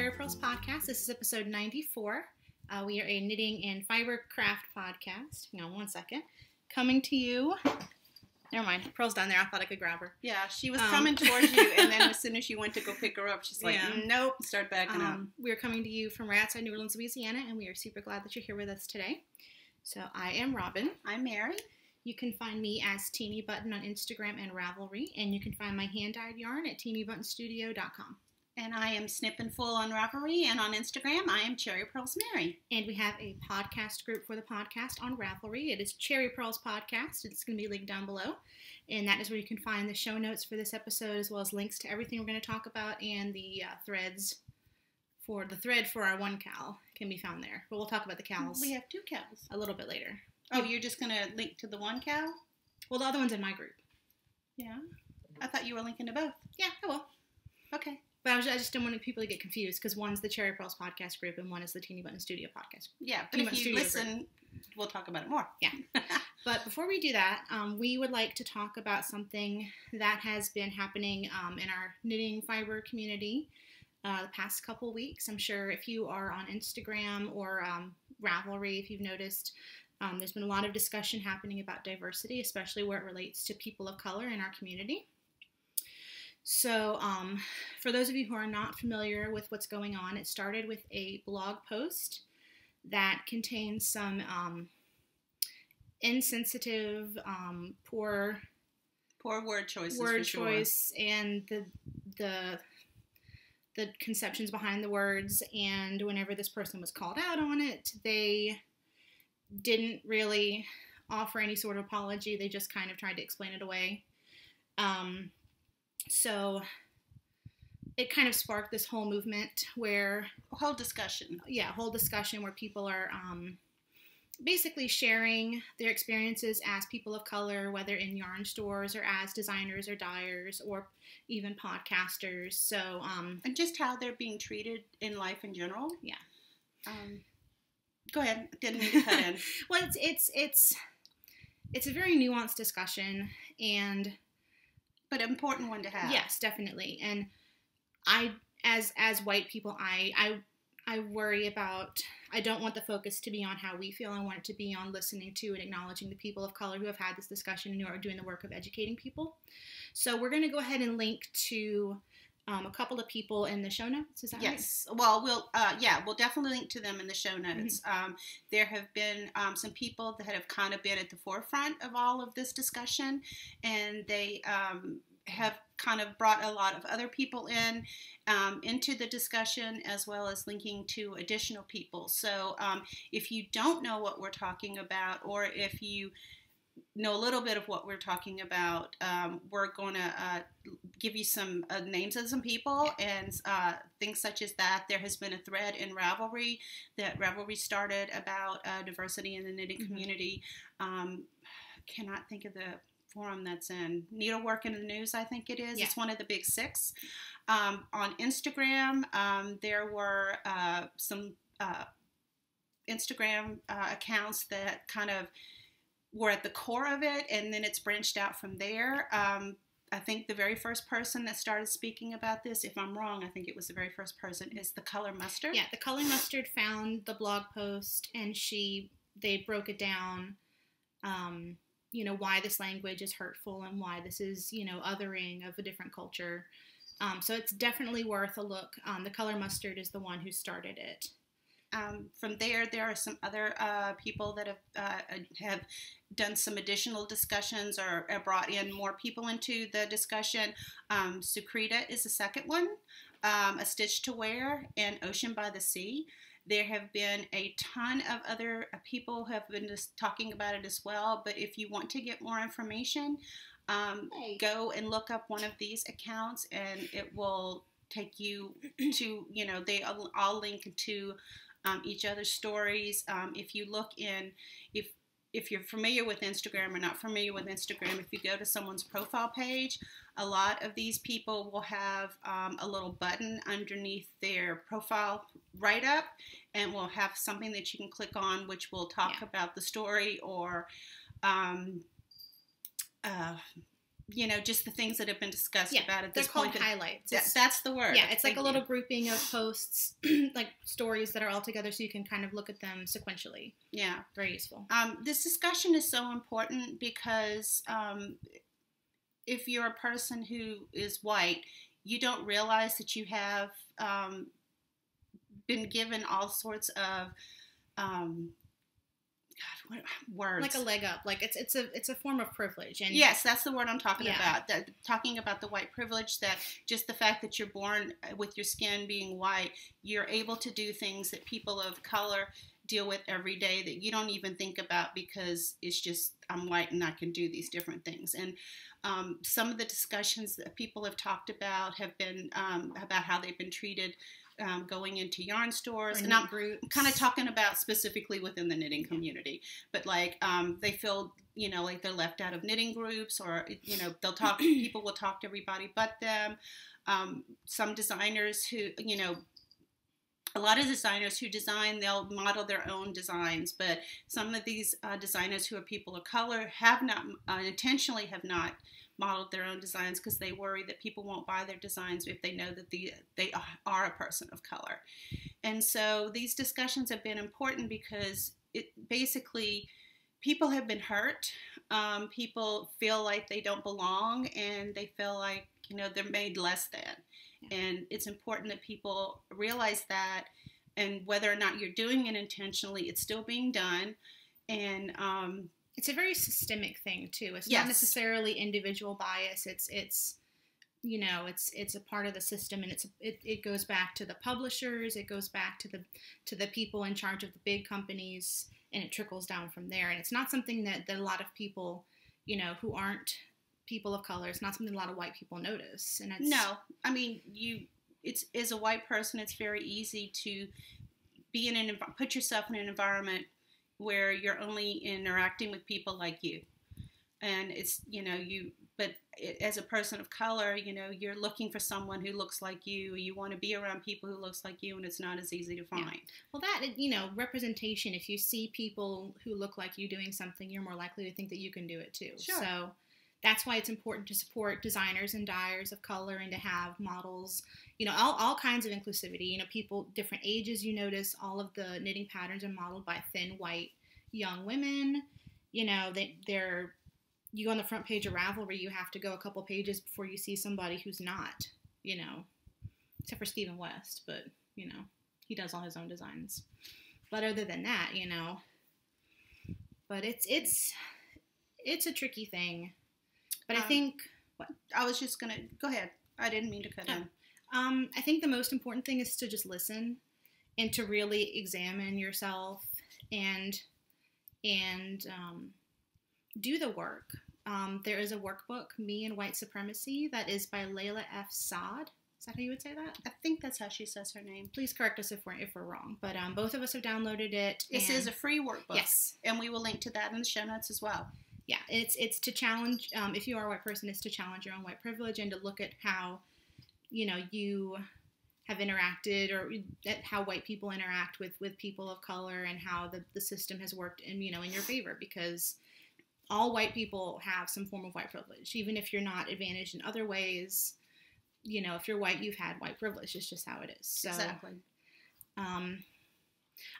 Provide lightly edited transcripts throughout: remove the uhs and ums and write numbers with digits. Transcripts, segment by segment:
Cherry Purls podcast. This is episode 94. We are a knitting and fiber craft podcast. Hang on one second. Coming to you. Never mind. Pearl's down there. I thought I could grab her. Yeah, she was coming towards you, and then as soon as you went to go pick her up, she's like, nope, start backing up. We are coming to you from right outside New Orleans, Louisiana, and we are super glad that you're here with us today. So I am Robin. I'm Mary. You can find me as Teeny Button on Instagram and Ravelry, and you can find my hand-dyed yarn at teennybuttonstudio.com. And I am Snippin' Full on Ravelry, and on Instagram, I am Cherry Purls Mary. And we have a podcast group for the podcast on Ravelry. It is Cherry Purls Podcast. It's going to be linked down below. And that is where you can find the show notes for this episode, as well as links to everything we're going to talk about, and the threads for the thread for our one cowl can be found there. But we'll talk about the cows. We have two cows. A little bit later. Oh, you're just going to link to the one cow? Well, the other one's in my group. Yeah. I thought you were linking to both. Yeah, I will. Okay. But I just don't want people to get confused, because one's the Cherry Purls podcast group and one is the Teeny Button Studio podcast. Yeah, but if you listen, we'll talk about it more. Yeah. But before we do that, we would like to talk about something that has been happening in our knitting fiber community the past couple weeks. I'm sure if you are on Instagram or Ravelry, if you've noticed, there's been a lot of discussion happening about diversity, especially where it relates to people of color in our community. So for those of you who are not familiar with what's going on, it started with a blog post that contains some insensitive, poor word choices. And the conceptions behind the words. And whenever this person was called out on it, they didn't really offer any sort of apology. They just kind of tried to explain it away. So it kind of sparked this whole movement where... A whole discussion. Yeah, a whole discussion where people are basically sharing their experiences as people of color, whether in yarn stores or as designers or dyers or even podcasters. So... and just how they're being treated in life in general. Yeah. Go ahead. Didn't mean to cut in. Well, it's a very nuanced discussion, and... But an important one to have. Yes, definitely. And I, as white people, I worry about, I don't want the focus to be on how we feel. I want it to be on listening to and acknowledging the people of color who have had this discussion and who are doing the work of educating people. So we're going to go ahead and link to a couple of people in the show notes. Is that right? Yes. Well, we'll definitely link to them in the show notes. Mm-hmm. There have been some people that have kind of been at the forefront of all of this discussion, and they have kind of brought a lot of other people into the discussion, as well as linking to additional people. So if you don't know what we're talking about, or if you know a little bit of what we're talking about, we're going to give you some names of some people and things such as that. There has been a thread in Ravelry that Ravelry started about diversity in the knitting community. Cannot think of the forum that's in. Needlework in the News, I think it is. Yeah. It's one of the big six. On Instagram, there were some Instagram accounts that kind of were at the core of it, and then it's branched out from there. I think the very first person that started speaking about this, if I'm wrong, I think it was the very first person, is the Color Mustard. Yeah, the Color Mustard found the blog post, and they broke it down, why this language is hurtful and why this is, othering of a different culture. So it's definitely worth a look. The Color Mustard is the one who started it. From there are some other people that have done some additional discussions or brought in more people into the discussion. Sukrita is the second one, A Stitch to Wear, and Ocean by the Sea. There have been a ton of other people who have been just talking about it as well. But if you want to get more information, go and look up one of these accounts, and it will take you to, they all link to each other's stories. If you look in, if you're familiar with Instagram or not familiar with Instagram, if you go to someone's profile page, a lot of these people will have a little button underneath their profile write-up, and will have something that you can click on, which will talk about the story or just the things that have been discussed Yeah, about at they're this called point. highlights. That's the word. Yeah, it's like Thank a little you. grouping of posts, like stories that are all together, so you can kind of look at them sequentially. Yeah. Very useful. This discussion is so important because if you're a person who is white, you don't realize that you have been given all sorts of what words, like a leg up, like it's a form of privilege. And yes, that's the word I'm talking Yeah. about. Talking about the white privilege, that just the fact that you're born with your skin being white, you're able to do things that people of color deal with every day that you don't even think about, because it's just, I'm white and I can do these different things. And some of the discussions that people have talked about have been about how they've been treated going into yarn stores, and I'm kind of talking about specifically within the knitting community, but like they feel like they're left out of knitting groups, or they'll talk, people will talk to everybody but them. Some designers who a lot of designers who design, they'll model their own designs, but some of these designers who are people of color have not intentionally have not modeled their own designs, because they worry that people won't buy their designs if they know that they are a person of color. And so these discussions have been important because it basically, people have been hurt. People feel like they don't belong, and they feel like they're made less than. Yeah. And it's important that people realize that, and whether or not you're doing it intentionally, it's still being done. And it's a very systemic thing too. It's yes. not necessarily individual bias. It's a part of the system, and it goes back to the publishers. It goes back to the people in charge of the big companies, and it trickles down from there. And it's not something that a lot of people, who aren't people of color, it's not something a lot of white people notice. And no, I mean, it's as a white person, it's very easy to be put yourself in an environment where you're only interacting with people like you, and it's but as a person of color, you're looking for someone who looks like you want to be around people who looks like you, and it's not as easy to find. Yeah. Well, that representation, if you see people who look like you doing something, you're more likely to think that you can do it too. Sure. So that's why it's important to support designers and dyers of color, and to have models, all kinds of inclusivity. People, different ages, you notice all of the knitting patterns are modeled by thin, white, young women. They're you go on the front page of Ravelry, you have to go a couple pages before you see somebody who's not, except for Stephen West, but, he does all his own designs. But other than that, but it's a tricky thing. But I think, what? I was just going to, go ahead. I didn't mean to cut in. I think the most important thing is to just listen, and to really examine yourself, and do the work. There is a workbook, Me and White Supremacy, that is by Layla F. Saad. Is that how you would say that? I think that's how she says her name. Please correct us if we're wrong. But both of us have downloaded it. This is a free workbook. Yes. And we will link to that in the show notes as well. Yeah, it's to challenge, if you are a white person, it's to challenge your own white privilege, and to look at how, you have interacted, or how white people interact with people of color, and how the system has worked in your favor, because all white people have some form of white privilege. Even if you're not advantaged in other ways, if you're white, you've had white privilege. It's just how it is. So, exactly.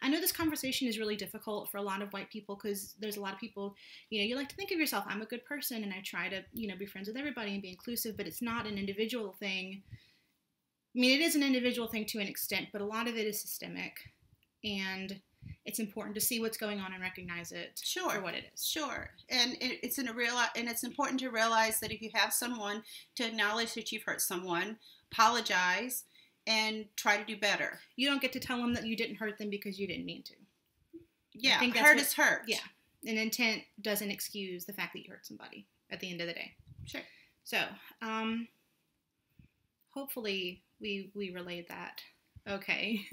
I know this conversation is really difficult for a lot of white people, because there's a lot of people, you like to think of yourself, I'm a good person, and I try to, be friends with everybody and be inclusive, but it's not an individual thing. I mean, it is an individual thing to an extent, but a lot of it is systemic, and it's important to see what's going on and recognize it for what it is. Sure. And it's important to realize that if you have someone, to acknowledge that you've hurt someone, apologize, and try to do better. You don't get to tell them that you didn't hurt them because you didn't mean to. Yeah, hurt is hurt. Yeah. And intent doesn't excuse the fact that you hurt somebody at the end of the day. Sure. So, hopefully we relayed that. Okay.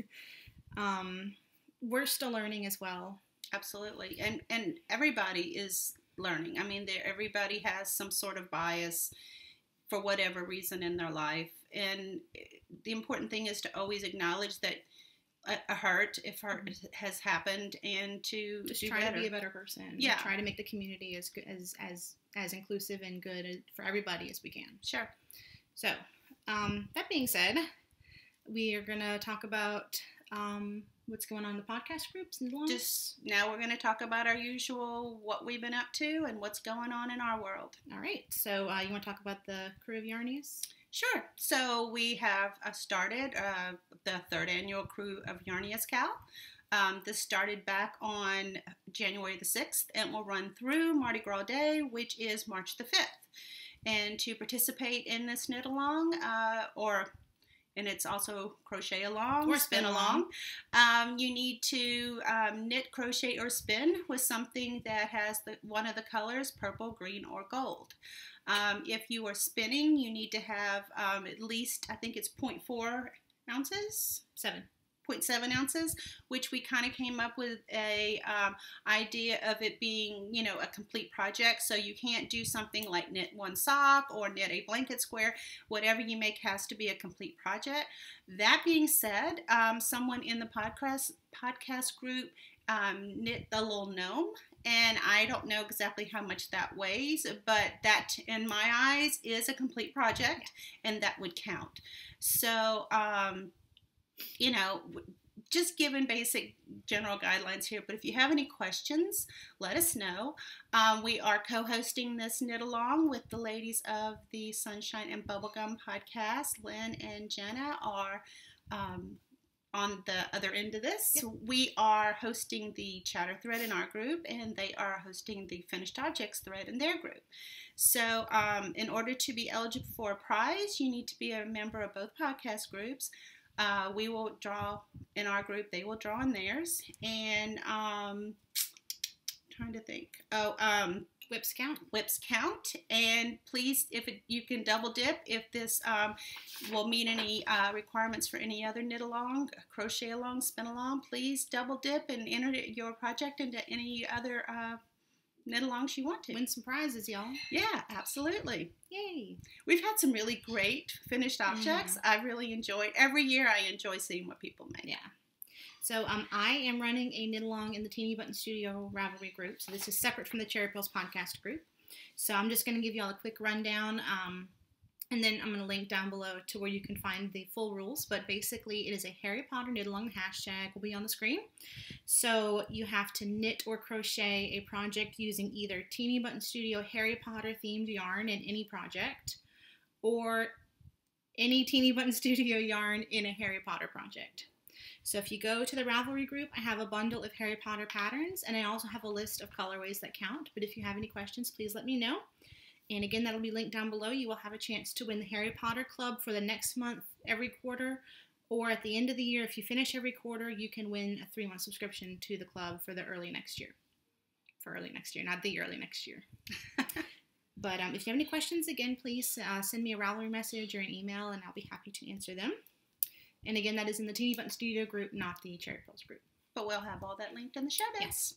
We're still learning as well. Absolutely. And everybody is learning. I mean, everybody has some sort of bias for whatever reason in their life. And the important thing is to always acknowledge that a hurt if hurt has happened, and to just do try better. to be a better person. Yeah. Try to make the community as good, as inclusive and good for everybody as we can. Sure. So, that being said, we are going to talk about what's going on in the podcast groups and blogs. Just now we're going to talk about our usual, what we've been up to and what's going on in our world. All right. So, you want to talk about the Crew of Yarnies? Sure. So we have started the third annual Crew of Yarnies Cal. This started back on January the 6th and will run through Mardi Gras Day, which is March the 5th. And to participate in this knit along, and it's also crochet along or spin along, you need to knit, crochet, or spin with something that has one of the colors purple, green, or gold. If you are spinning, you need to have at least, I think it's 0.4 ounces? 0.7 ounces, which we kind of came up with a idea of it being, a complete project. So you can't do something like knit one sock or knit a blanket square. Whatever you make has to be a complete project. That being said, someone in the podcast group knit the little gnome. And I don't know exactly how much that weighs, but that, in my eyes, is a complete project, and that would count. So, just giving basic general guidelines here, but if you have any questions, let us know. We are co-hosting this knit along with the ladies of the Sunshine and Bubblegum podcast. Lynn and Jenna are on the other end of this. Yep. We are hosting the chatter thread in our group, and they are hosting the finished objects thread in their group. So in order to be eligible for a prize, you need to be a member of both podcast groups. We will draw in our group, they will draw in theirs, and trying to think. Whips count. Whips count, and please, you can double dip if this will meet any requirements for any other knit along, crochet along, spin along. Please double dip and enter your project into any other knit alongs you want to. Win some prizes, y'all. Yeah, absolutely. Yay! We've had some really great finished objects. I really enjoyed. Every year, I enjoy seeing what people make. Yeah. So I am running a knit along in the Teeny Button Studio Ravelry group. So this is separate from the Cherry Purls podcast group. So I'm just going to give you all a quick rundown, and then I'm going to link down below to where you can find the full rules. But basically, it is a Harry Potter knit along. The hashtag will be on the screen. So you have to knit or crochet a project using either Teeny Button Studio Harry Potter themed yarn in any project, or any Teeny Button Studio yarn in a Harry Potter project. So if you go to the Ravelry group, I have a bundle of Harry Potter patterns, and I also have a list of colorways that count. But if you have any questions, please let me know. And again, that'll be linked down below. You will have a chance to win the Harry Potter Club for the next month, every quarter, or at the end of the year, if you finish every quarter, you can win a 3-month subscription to the club for the early next year. For early next year, not the early next year. But if you have any questions, again, please send me a Ravelry message or an email, and I'll be happy to answer them. And again, that is in the Teeny Button Studio group, not the Cherry Purls group. But we'll have all that linked in the show notes.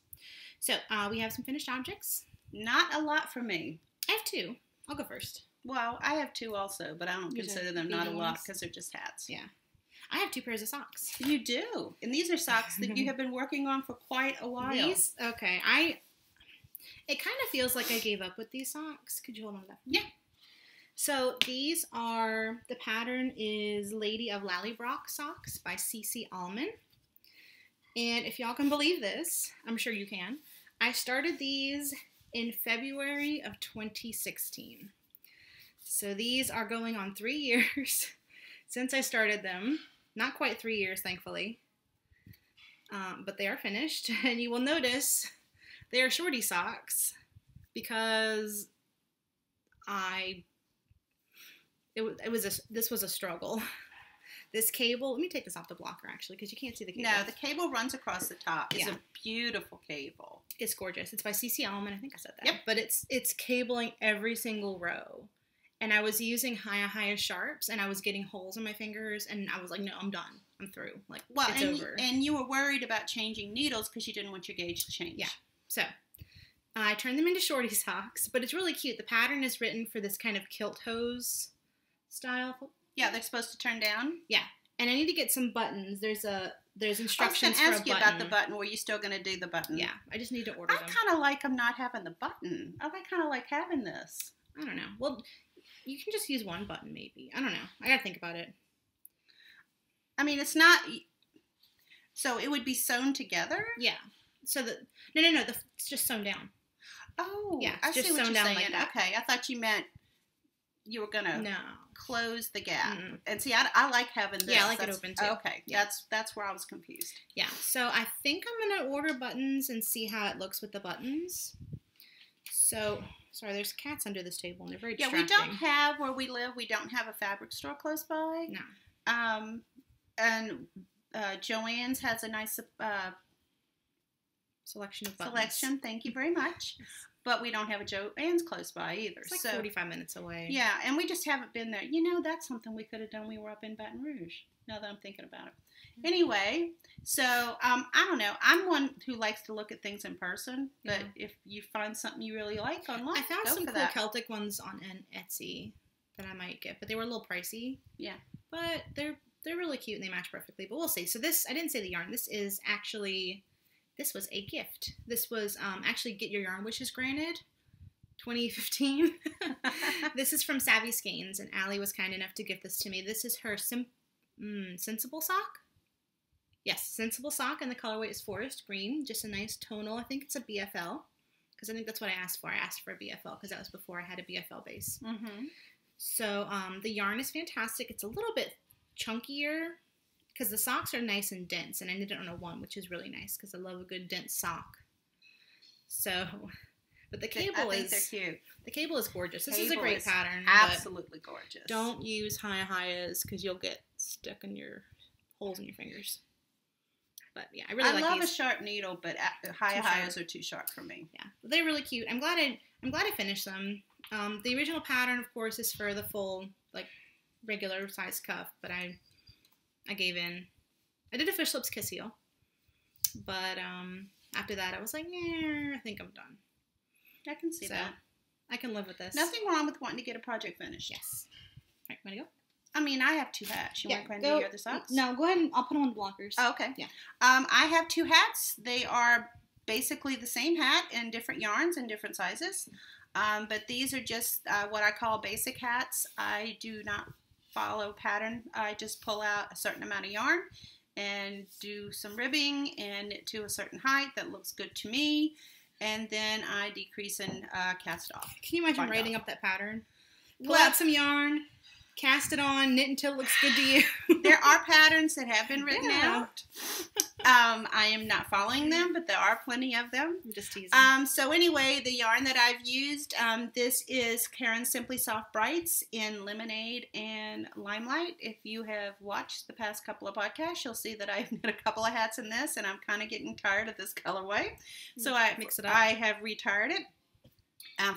Yes. So we have some finished objects. Not a lot for me. I have 2. I'll go first. Well, I have 2 also, but I don't consider them not a lot because they're just hats. Yeah. I have 2 pairs of socks. You do. And these are socks that you have been working on for quite a while. These? Okay. It kind of feels like I gave up with these socks. Could you hold on to that? Yeah. So these are, the pattern is Lady of Lallybrock socks by CC Allman. And if y'all can believe this, I'm sure you can, I started these in February of 2016. So these are going on 3 years since I started them. Not quite 3 years, thankfully. But they are finished. And you will notice they are shorty socks because this was a struggle. This cable, let me take this off the blocker actually, because you can't see the cable. No, the cable runs across the top. It's a beautiful cable. It's gorgeous. It's by CC Allman, I think I said that. Yep. But it's cabling every single row. And I was using Hiya Sharps, and I was getting holes in my fingers, and I was like, no, I'm done. I'm through. Like, it's over. And you were worried about changing needles because you didn't want your gauge to change. Yeah. So I turned them into shorty socks, but it's really cute. The pattern is written for this kind of kilt hose style. Yeah, they're supposed to turn down. Yeah. And I need to get some buttons. There's a there's I was instructions going to for ask a you button. about the button. Were you still going to do the button? Yeah, I just need to order I them. kind of like them not having the button. I kind of like having this. I don't know. Well, you can just use one button maybe. I don't know. I gotta think about it. I mean, it's not. So it would be sewn together? Yeah. So no. It's just sewn down. Oh, yeah. I Just see what sewn you're down saying. like that. Okay, I thought you meant you were gonna No. close the gap. Mm-mm. And see, I like having this. Yeah, I like it open too. Okay, Yeah. that's where I was confused. Yeah. So I think I'm gonna order buttons and see how it looks with the buttons. So sorry, there's cats under this table and they're very distracting. Yeah, we don't have where we live. We don't have a fabric store close by. No. And Joann's has a nice Selection of buttons. selection. Thank you very much. But we don't have a Joann's close by either. It's like 45 minutes away. Yeah, and we just haven't been there. You know, that's something we could have done. We were up in Baton Rouge. Now that I'm thinking about it. Anyway, so I don't know. I'm one who likes to look at things in person. But if you find something you really like online, I found go some for cool that. Celtic ones on an Etsy that I might get, but they were a little pricey. Yeah, but they're really cute and they match perfectly. But we'll see. So this, I didn't say the yarn. This was a gift. This was actually Get Your Yarn Wishes Granted 2015. This is from Savvy Skeins, and Allie was kind enough to gift this to me. This is her Sensible Sock. Yes, Sensible Sock, and the colorway is Forest Green. Just a nice tonal. I think it's a BFL, because I think that's what I asked for. I asked for a BFL, because that was before I had a BFL base. Mm-hmm. So the yarn is fantastic. It's a little bit chunkier, because the socks are nice and dense, and I knit it on a 1, which is really nice, because I love a good dense sock. So, but the cable I think they're cute. The cable is gorgeous. This is a Cable great is pattern. Absolutely gorgeous. Don't use high-highs, because you'll get stuck in your holes in your fingers. But yeah, I really like love these. a sharp needle, but high-highs are too sharp for me. Yeah, but they're really cute. I'm glad I finished them. The original pattern, of course, is for the full, like, regular size cuff, but I gave in. I did a fish lips kiss heel, but after that I was like, yeah, I think I'm done. I can see that. I can live with this. Nothing wrong with wanting to get a project finished. Yes. All right, want to go? I mean, I have 2 hats. You want to go ahead and do your other socks? No, go ahead and I'll put them on the blockers. Oh, okay. Yeah. I have 2 hats. They are basically the same hat in different yarns and different sizes. But these are just what I call basic hats. I do not follow pattern. I just pull out a certain amount of yarn and do some ribbing and knit to a certain height that looks good to me. And then I decrease and cast off. Can you imagine writing up that pattern? Pull out some yarn, cast it on, knit until it looks good to you. There are patterns that have been written out. I am not following them, but there are plenty of them. I'm just teasing. So anyway, the yarn that I've used, this is Karen's Simply Soft Brights in Lemonade and Limelight. If you have watched the past couple of podcasts, you'll see that I've knit a couple of hats in this, and I'm kind of getting tired of this colorway. So Mix it up. I have retired it.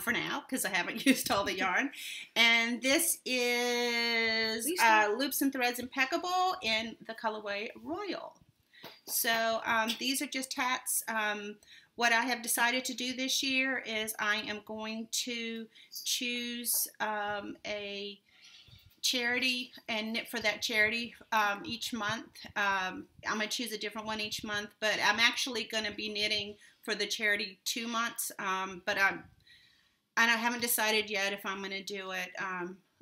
For now, because I haven't used all the yarn. And this is Loops and Threads Impeccable in the colorway Royal. So these are just hats. What I have decided to do this year is I am going to choose a charity and knit for that charity each month. I'm going to choose a different one each month, but I'm actually going to be knitting for the charity 2 months, but I haven't decided yet if I'm going to do it,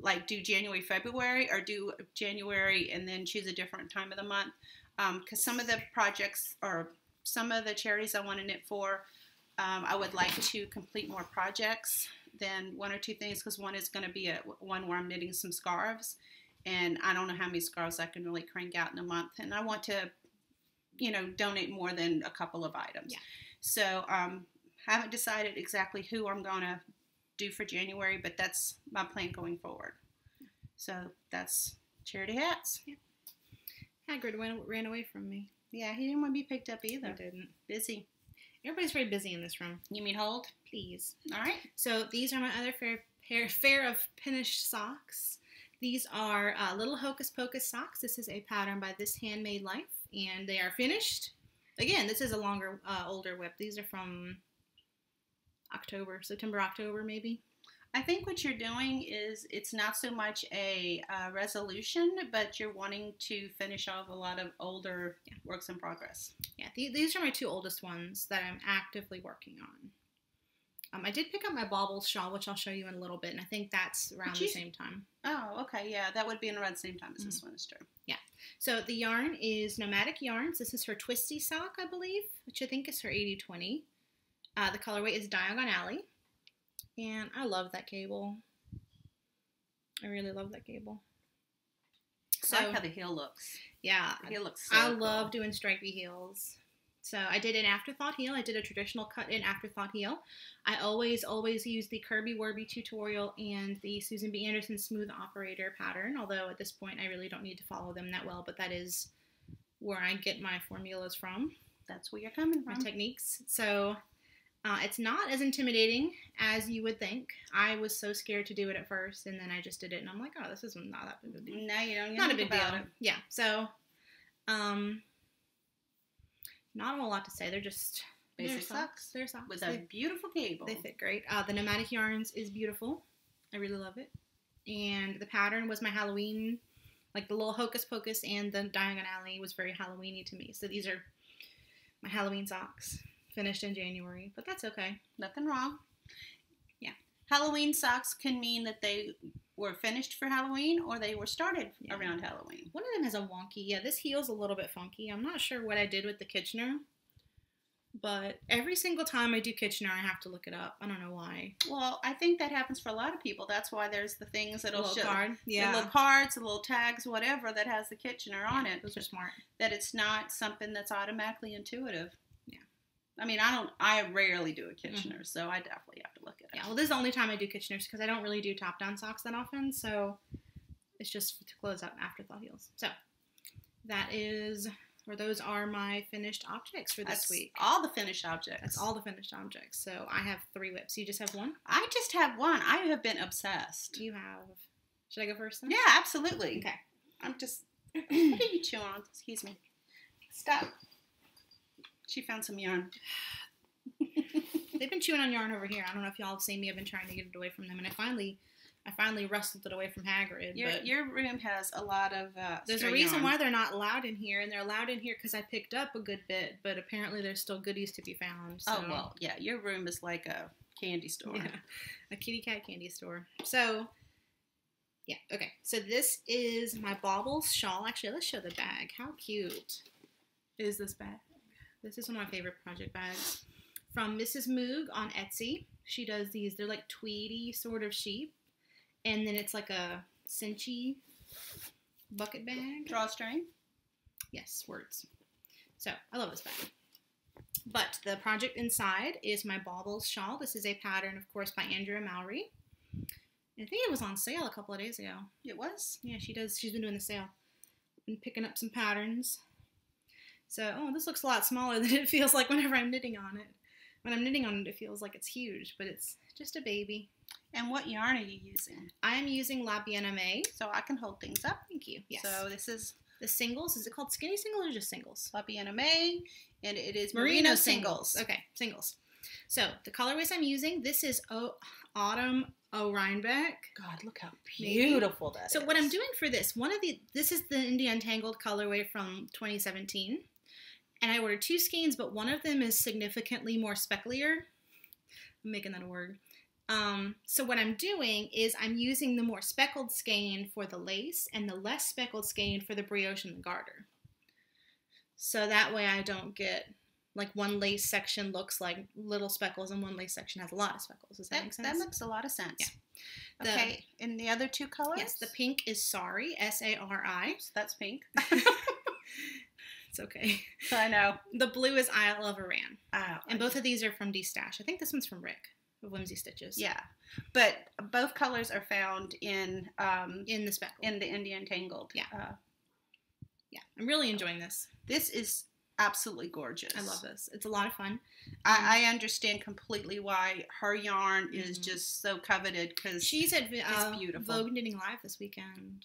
like do January, February, or do January and then choose a different time of the month. Because some of the projects or some of the charities I want to knit for, I would like to complete more projects than 1 or 2 things, because one is going to be one where I'm knitting some scarves, and I don't know how many scarves I can really crank out in a month, and I want to, donate more than a couple of items. Yeah. So haven't decided exactly who I'm going to do for January, but that's my plan going forward. So that's charity hats. Yeah. Hagrid ran away from me. Yeah, he didn't want to be picked up either. I didn't. Busy. Everybody's very busy in this room. You mean hold? Please. All right. So these are my other pair of finished socks. These are Little Hocus Pocus socks. This is a pattern by This Handmade Life, and they are finished. Again, this is a older whip. These are from September, October, maybe. I think what you're doing is it's not so much a resolution, but you're wanting to finish off a lot of older works in progress. Yeah, these are my 2 oldest ones that I'm actively working on. I did pick up my Baubles shawl, which I'll show you in a little bit, and I think that's around the same time. Oh, okay, yeah, that would be around the same time as this one is true. Yeah, so the yarn is Nomadic Yarns. This is her Twisty Sock, I believe, which I think is her 80/20. The colorway is Diagon Alley. And I love that cable. I really love that cable. So, I like how the heel looks. Yeah. The heel looks so I cool. love doing stripy heels. So I did an afterthought heel. I did a traditional cut-in afterthought heel. I always use the Kirby Warby tutorial and the Susan B. Anderson Smooth Operator pattern, although at this point I really don't need to follow them that well, but that is where I get my formulas from. That's where you're coming from. My techniques. So... it's not as intimidating as you would think. I was so scared to do it at first, and then I just did it, and I'm like, oh, this is not that big of a deal. No, you don't. Not a big deal. Yeah. So, not a whole lot to say. They're just basic socks. They're socks with a beautiful cable. They fit great. The Nomadic Yarns is beautiful. I really love it. And the pattern was my Halloween, like the little Hocus Pocus and the Diagon Alley was very Halloween-y to me. So these are my Halloween socks. Finished in January, but that's okay. Nothing wrong. Yeah. Halloween socks can mean that they were finished for Halloween or they were started around Halloween. One of them has a wonky. Yeah, this heel's a little bit funky. I'm not sure what I did with the Kitchener, but every single time I do Kitchener, I have to look it up. I don't know why. Well, I think that happens for a lot of people. That's why there's the things that'll show. Card. Yeah. The little cards, the little tags, whatever that has the Kitchener on it. Those are smart. That it's not something that's automatically intuitive. I mean, I rarely do a Kitchener, so I definitely have to look at it. Yeah, well, this is the only time I do Kitcheners because I don't really do top-down socks that often, so it's just to close out afterthought heels. So those are my finished objects for this week. All the finished objects. That's all the finished objects. So I have 3 whips. You just have one? I just have one. I have been obsessed. You have. Should I go first then? Yeah, absolutely. Okay. I'm just, what are you chewing on? Excuse me. Stop. She found some yarn. They've been chewing on yarn over here. I don't know if y'all have seen me. I've been trying to get it away from them, and I finally wrestled it away from Hagrid. Your room has a lot of there's a reason why they're not allowed in here, and they're allowed in here because I picked up a good bit, but apparently there's still goodies to be found. So. Oh, well, yeah. Your room is like a candy store. Yeah, a kitty cat candy store. So, yeah, okay. So this is my Baubles shawl. Actually, let's show the bag. How cute is this bag? This is one of my favorite project bags from Mrs. Moog on Etsy. She does these. They're like tweedy sort of sheep. And then it's like a cinchy bucket bag. Drawstring. Yes, words. So, I love this bag. But the project inside is my Baubles shawl. This is a pattern, of course, by Andrea Mowry. I think it was on sale a couple of days ago. It was? Yeah, she's been doing the sale. Been picking up some patterns. So, this looks a lot smaller than it feels like whenever I'm knitting on it. When I'm knitting on it, it feels like it's huge, but it's just a baby. And what yarn are you using? I am using La Bien-Aimée. So I can hold things up. Thank you. Yes. So this is... The singles. Is it called skinny singles or just singles? La Bien-Aimée, and it is Merino singles. Okay, singles. So, the colorways I'm using, this is Autumn Rhinebeck. God, look how beautiful that is. So, what I'm doing for this, this is the India Untangled colorway from 2017. And I ordered 2 skeins, but one of them is significantly more specklier. I'm making that a word. So what I'm doing is I'm using the more speckled skein for the lace and the less speckled skein for the brioche and the garter. So that way I don't get, like, one lace section looks like little speckles and one lace section has a lot of speckles. Does that make sense? That makes a lot of sense. Yeah. Okay, and the other 2 colors? Yes, the pink is Sari, S-A-R-I. So that's pink. It's okay. I know. The blue is Isle of Iran. Oh, and both of these are from D-Stash. I think this one's from Rick of Whimsy Stitches. Yeah. But both colors are found in the speckle. In the Indian Tangled. Yeah. Yeah. I'm really enjoying this. This is absolutely gorgeous. I love this. It's a lot of fun. I understand completely why her yarn is just so coveted because she's at it's beautiful. Vogue Knitting Live this weekend.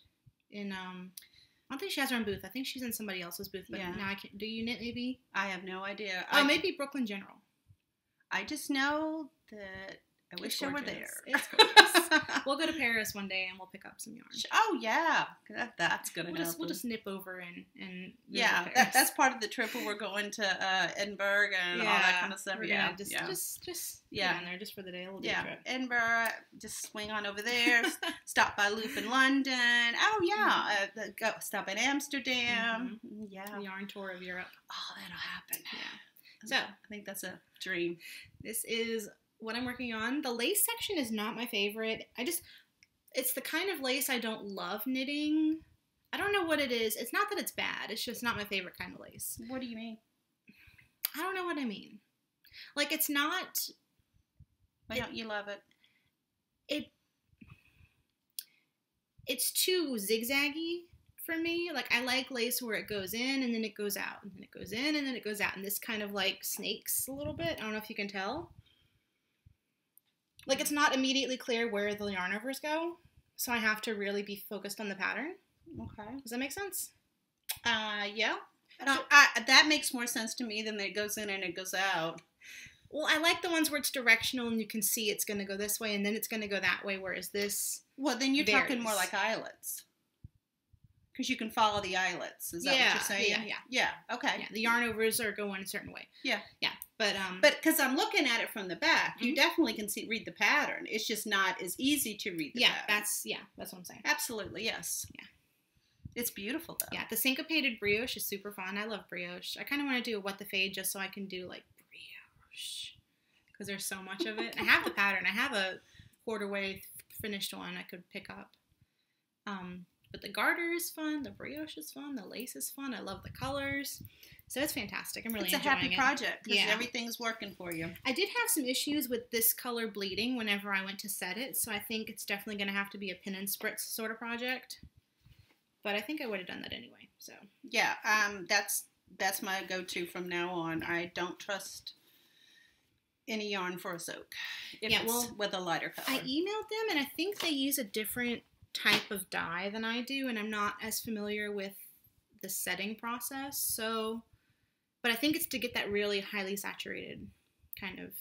I don't think she has her own booth. I think she's in somebody else's booth. But now I can't. Do you knit maybe? I have no idea. Maybe Brooklyn General. I just know that I wish I were there. It's gorgeous. We'll go to Paris one day and we'll pick up some yarn. Oh yeah, that's gonna happen. We'll just nip over and yeah, that's part of the trip where we're going to Edinburgh and all that kind of stuff. Yeah, just in there just for the day. We'll do a trip. Edinburgh, just swing on over there. Stop by Loop in London. Oh yeah, go stop in Amsterdam. Mm-hmm. Yeah, the yarn tour of Europe. Oh, that'll happen. Yeah. So I think that's a dream. This is what I'm working on. The lace section is not my favorite. It's the kind of lace I don't love knitting. I don't know what it is. It's not that it's bad. It's just not my favorite kind of lace. What do you mean? I don't know what I mean. Like, it's not... Why don't you love it? It's too zigzaggy for me. Like, I like lace where it goes in and then it goes out. And then it goes in and then it goes out. And this kind of, like, snakes a little bit. I don't know if you can tell. Like, it's not immediately clear where the yarn overs go, so I have to really be focused on the pattern. Okay. Does that make sense? Yeah. That makes more sense to me than that it goes in and it goes out. Well, I like the ones where it's directional and you can see it's going to go this way and then it's going to go that way, whereas this Well, then you're talking more like eyelets. Because you can follow the eyelets. Is that what you're saying? Yeah, okay. Yeah, the yarn overs are going a certain way. Yeah. Yeah. But because I'm looking at it from the back, you definitely can read the pattern. It's just not as easy to read the pattern. That's what I'm saying. Absolutely, yes. Yeah. It's beautiful, though. Yeah, the syncopated brioche is super fun. I love brioche. I kind of want to do a what the fade just so I can do, like, brioche. Because there's so much of it. I have the pattern. I have a quarter-way finished one I could pick up. But the garter is fun. The brioche is fun. The lace is fun. I love the colors. So it's fantastic. I'm really enjoying it. It's a happy project because everything's working for you. I did have some issues with this color bleeding whenever I went to set it, so I think it's definitely going to have to be a pin and spritz sort of project. But I think I would have done that anyway. So yeah, that's my go-to from now on. I don't trust any yarn for a soak if it's with a lighter color. I emailed them, and I think they use a different type of dye than I do, and I'm not as familiar with the setting process. So, but I think it's to get that really highly saturated kind of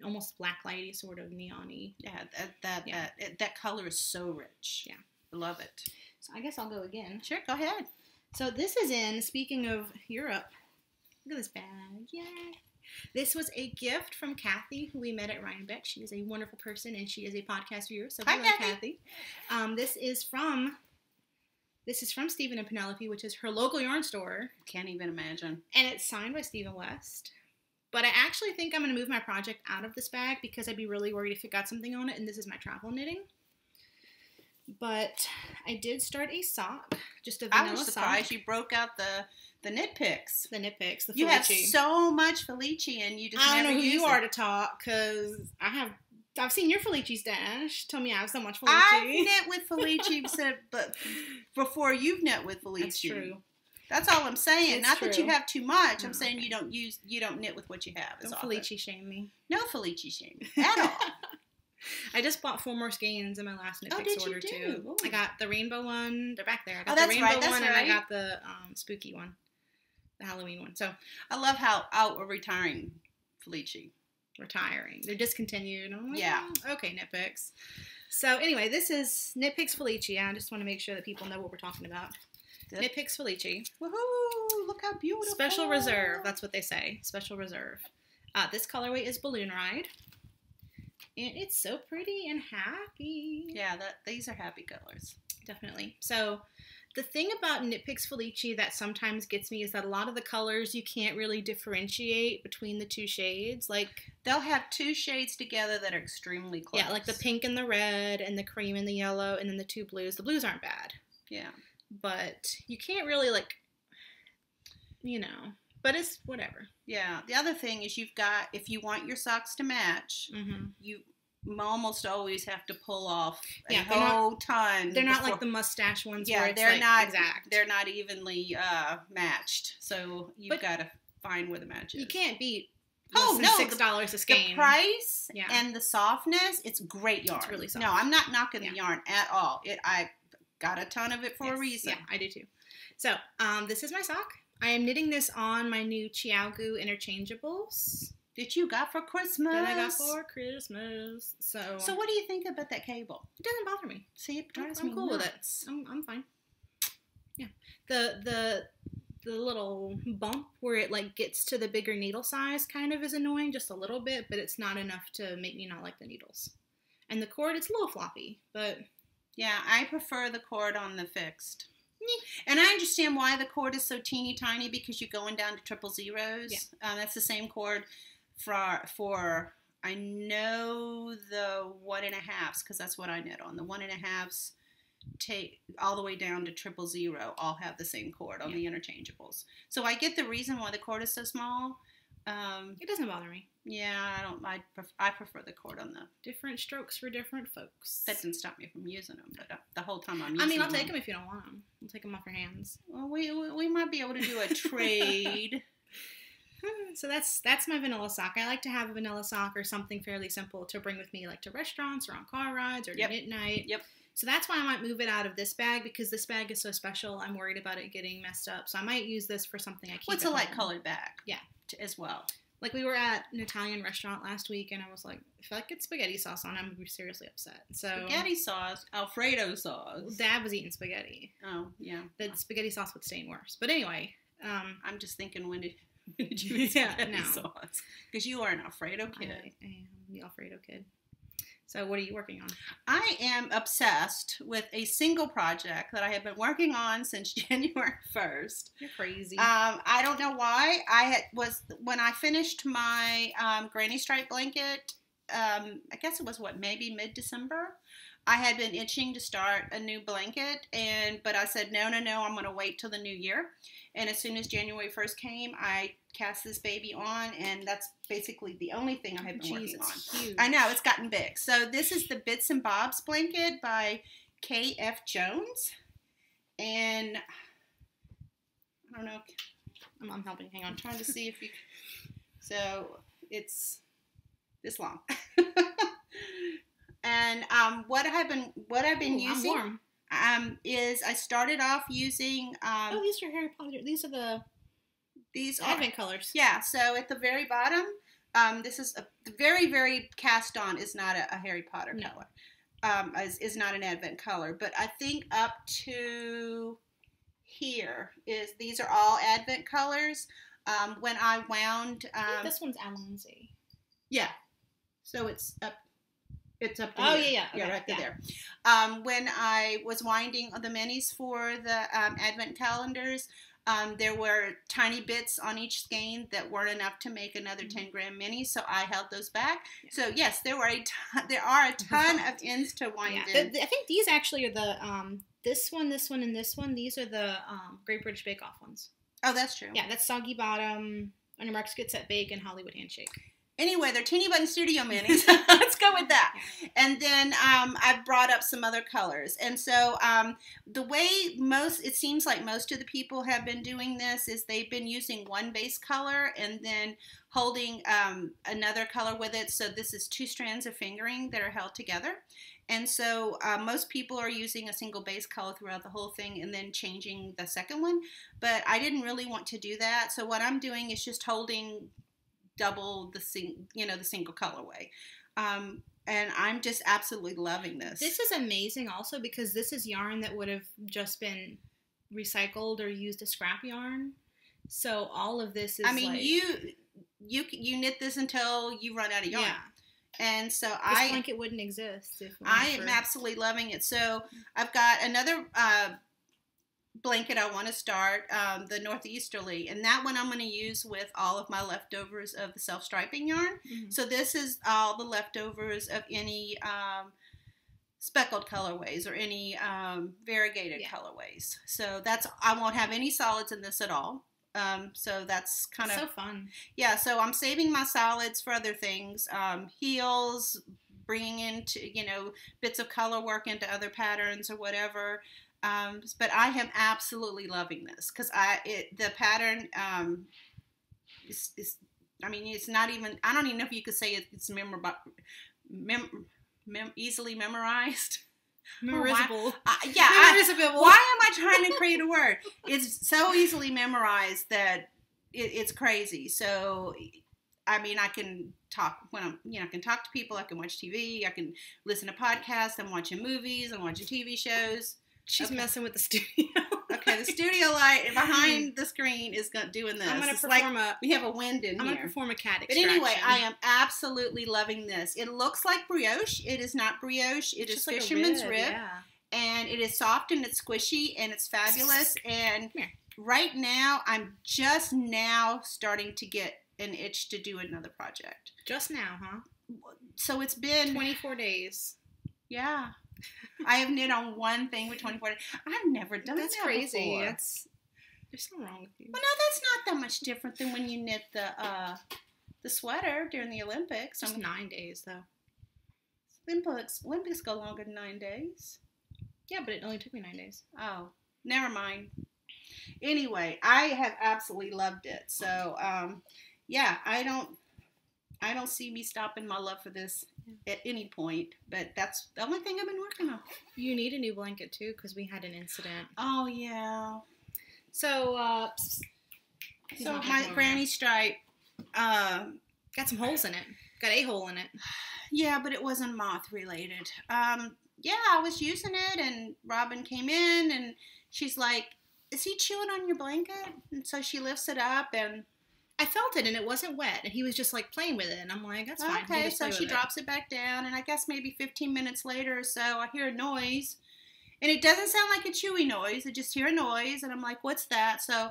almost black lighty sort of neon-y. Yeah, that color is so rich. Yeah, I love it. So I guess I'll go again. Sure, go ahead. So this is in, speaking of Europe, look at this bag. Yay! This was a gift from Kathy, who we met at Rhinebeck. She is a wonderful person, and she is a podcast viewer. So hi, Kathy. This is from Stephen and Penelope, which is her local yarn store. Can't even imagine. And it's signed by Stephen West. But I actually think I'm going to move my project out of this bag because I'd be really worried if it got something on it, and this is my travel knitting. But I did start a sock, just a vanilla sock. I was surprised you broke out the knit picks. The knit picks, the Felici. You have so much Felici and you just never use it. I don't know who you are to talk, because I've seen your Felici stash. Tell me I have so much Felici. I've knit with Felici but before you've knit with Felici. That's true. That's all I'm saying. It's Not true. that you have too much. I'm saying you don't knit with what you have. Don't Felici shame me. No Felici shame at all. I just bought 4 more skeins in my last knit picks order too. Ooh. I got the rainbow one. They're back there. I got that's the rainbow right, one, right. And I got the spooky one, the Halloween one. So I love how out we're retiring Felici. Retiring. They're discontinued. I'm like, yeah. Okay, knit picks. So anyway, this is knit picks Felici. I just want to make sure that people know what we're talking about. Knit picks Felici. Woohoo! Look how beautiful. Special reserve. That's what they say. Special reserve. This colorway is Balloon Ride. And it's so pretty and happy. Yeah, these are happy colors. Definitely. So the thing about Knit Picks Felici that sometimes gets me is that a lot of the colors you can't really differentiate between the 2 shades. Like, they'll have 2 shades together that are extremely close. Yeah, like the pink and the red and the cream and the yellow and then the 2 blues. The blues aren't bad. Yeah. But you can't really, like, but it's whatever. Yeah. The other thing is if you want your socks to match, you almost always have to pull off a whole ton. They're not like the mustache ones where it's they're not exact. They're not evenly matched. So you've got to find where the match is. You can't beat $6 a skein. The price and the softness, it's great yarn. It's really soft. No, I'm not knocking the yarn at all. I got a ton of it for a reason. Yeah, I do too. So, this is my sock. I am knitting this on my new Chiaogu interchangeables. that you got for Christmas. That I got for Christmas. So what do you think about that cable? It doesn't bother me. See, it drives I'm me cool nuts. with it. I'm fine. Yeah. The little bump where it like gets to the bigger needle size kind of is annoying just a little bit, but it's not enough to make me not like the needles. And the cord, it's a little floppy, but yeah, I prefer the cord on the fixed. And I understand why the cord is so teeny tiny, because you're going down to triple zeros. Yeah. That's the same cord for I know the 1.5s, because that's what I knit on. The 1.5s take all the way down to triple zero all have the same cord on the interchangeables. So I get the reason why the cord is so small. It doesn't bother me. Yeah, I prefer the cord on the different strokes for different folks. That didn't stop me from using them, but the whole time I'm using them. I mean, I'll take them if you don't want them. I'll take them off your hands. Well, we might be able to do a trade. So that's my vanilla sock. I like to have a vanilla sock or something fairly simple to bring with me, like to restaurants or on car rides or to knit night. Yep. So that's why I might move it out of this bag, because this bag is so special. I'm worried about it getting messed up. So I might use this for something I keep. What's a light colored bag? Yeah. As well. Like we were at an Italian restaurant last week, and I was like, if I get spaghetti sauce on, I'm gonna be seriously upset. So spaghetti sauce, Alfredo sauce. Dad was eating spaghetti. Oh yeah. The spaghetti sauce would stain worse. But anyway, I'm just thinking, when did you eat spaghetti sauce? Because you are an Alfredo kid. I am the Alfredo kid. So what are you working on? I am obsessed with a single project that I have been working on since January 1st. You're crazy. I don't know why. When I finished my granny stripe blanket, I guess it was maybe mid-December. I had been itching to start a new blanket, but I said, no, I'm going to wait till the new year. And as soon as January 1st came, I cast this baby on, and that's basically the only thing I have been working on. Huge. I know, it's gotten big. So this is the Bits and Bobs blanket by K.F. Jones. And I don't know. I'm helping. Hang on. I'm trying to see if you... So it's this long. And what I've been using... I'm warm. Is I started off using these are Harry Potter. These are Advent colors. Yeah, so at the very bottom, this is a very, very cast on is not a Harry Potter color. Is not an Advent color, but I think up to here these are all Advent colors. When I wound I think this one's Alonzi. Yeah. So it's up to here. Okay, right there. When I was winding the minis for the Advent calendars, there were tiny bits on each skein that weren't enough to make another 10-gram mini, so I held those back. Yeah. So yes, there are a ton of ends to wind in. I think these actually are the this one, and this one. These are the Great British Bake Off ones. Oh, that's true. Yeah, that's Soggy Bottom, On Your Marks, Get Set, Bake, and Hollywood Handshake. Anyway, they're Teeny Button Studio minis. Let's go with that. And then I've brought up some other colors. And so the way it seems like most of the people have been doing this is they've been using one base color and then holding another color with it. So this is 2 strands of fingering that are held together. And so most people are using a single base color throughout the whole thing and then changing the second one. But I didn't really want to do that. So what I'm doing is just holding double the single colorway, and I'm just absolutely loving this. This is amazing, also because this is yarn that would have just been recycled or used as scrap yarn. So all of this is. I mean, you knit this until you run out of yarn. Yeah. And so this blanket wouldn't exist if I am absolutely loving it. So I've got another blanket I want to start, the Northeasterly, and that one I'm going to use with all of my leftovers of the self-striping yarn. Mm-hmm. So this is all the leftovers of any speckled colorways or any variegated colorways. So I won't have any solids in this at all. So that's kind of so fun. Yeah, so I'm saving my solids for other things, heels, bringing into bits of color work into other patterns or whatever. But I am absolutely loving this because the pattern is it's not even, I don't even know if you could say it's easily memorized. Memorizable. Memorizable. Why am I trying to create a word? It's so easily memorized that it's crazy. So I mean, I can talk when I'm, I can talk to people. I can watch TV. I can listen to podcasts. I'm watching movies. I'm watching TV shows. She's messing with the studio. Okay, the studio light behind the screen is doing this. I'm going to perform we have a wind in here. I'm going to perform a cat extraction. But anyway, I am absolutely loving this. It looks like brioche. It is not brioche. It is fisherman's rib. Yeah. And it is soft and it's squishy and it's fabulous. And right now, I'm just now starting to get an itch to do another project. Just now, huh? So it's been 24 days. Yeah. I have knit on one thing with 24 days. I've never done that's that crazy. before. There's something wrong with you. Well, no, that's not that much different than when you knit the sweater during the Olympics. Just 9 days, though. Olympics go longer than 9 days. Yeah, but it only took me 9 days. Oh, never mind. Anyway, I have absolutely loved it. So, yeah, I don't see me stopping my love for this at any point, but that's the only thing I've been working on. You need a new blanket, too, because we had an incident. Oh, yeah. So, my granny stripe got some holes in it. Got a hole in it. Yeah, but it wasn't moth related. Yeah, I was using it, and Robin came in, and she's like, "Is he chewing on your blanket?" And so she lifts it up, and I felt it, and it wasn't wet, and he was just like playing with it, and I'm like, "That's fine." Okay, so she drops it back down, and I guess maybe 15 minutes later or so, I hear a noise, and it doesn't sound like a chewy noise. I just hear a noise, and I'm like, "What's that?" So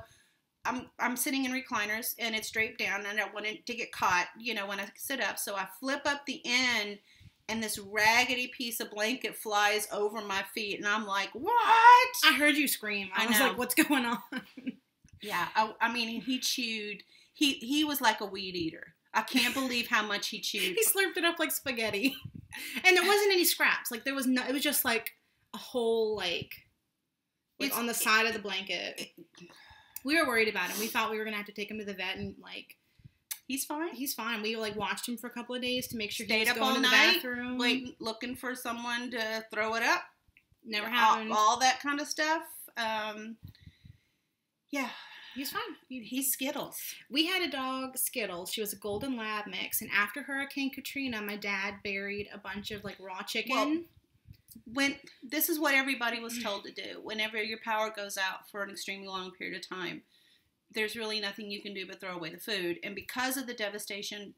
I'm sitting in recliners, and it's draped down, and I don't want it to get caught, when I sit up. So I flip up the end, and this raggedy piece of blanket flies over my feet, and I'm like, "What?" I heard you scream. I was like, "What's going on?" Yeah, I mean, he chewed. He was like a weed eater. I can't believe how much he chewed. He slurped it up like spaghetti, and there wasn't any scraps. Like there was no. It was just like a whole like on the side of the blanket. We were worried about him. We thought we were gonna have to take him to the vet, and like he's fine. He's fine. We like watched him for a couple of days to make sure he was going to the bathroom, looking for someone to throw it up. Never happened. All that kind of stuff. Yeah. He's fine. He's Skittles. We had a dog, Skittles. She was a golden lab mix. And after Hurricane Katrina, my dad buried a bunch of like raw chicken. Well, this is what everybody was told to do. Whenever your power goes out for an extremely long period of time, there's really nothing you can do but throw away the food. And because of the devastation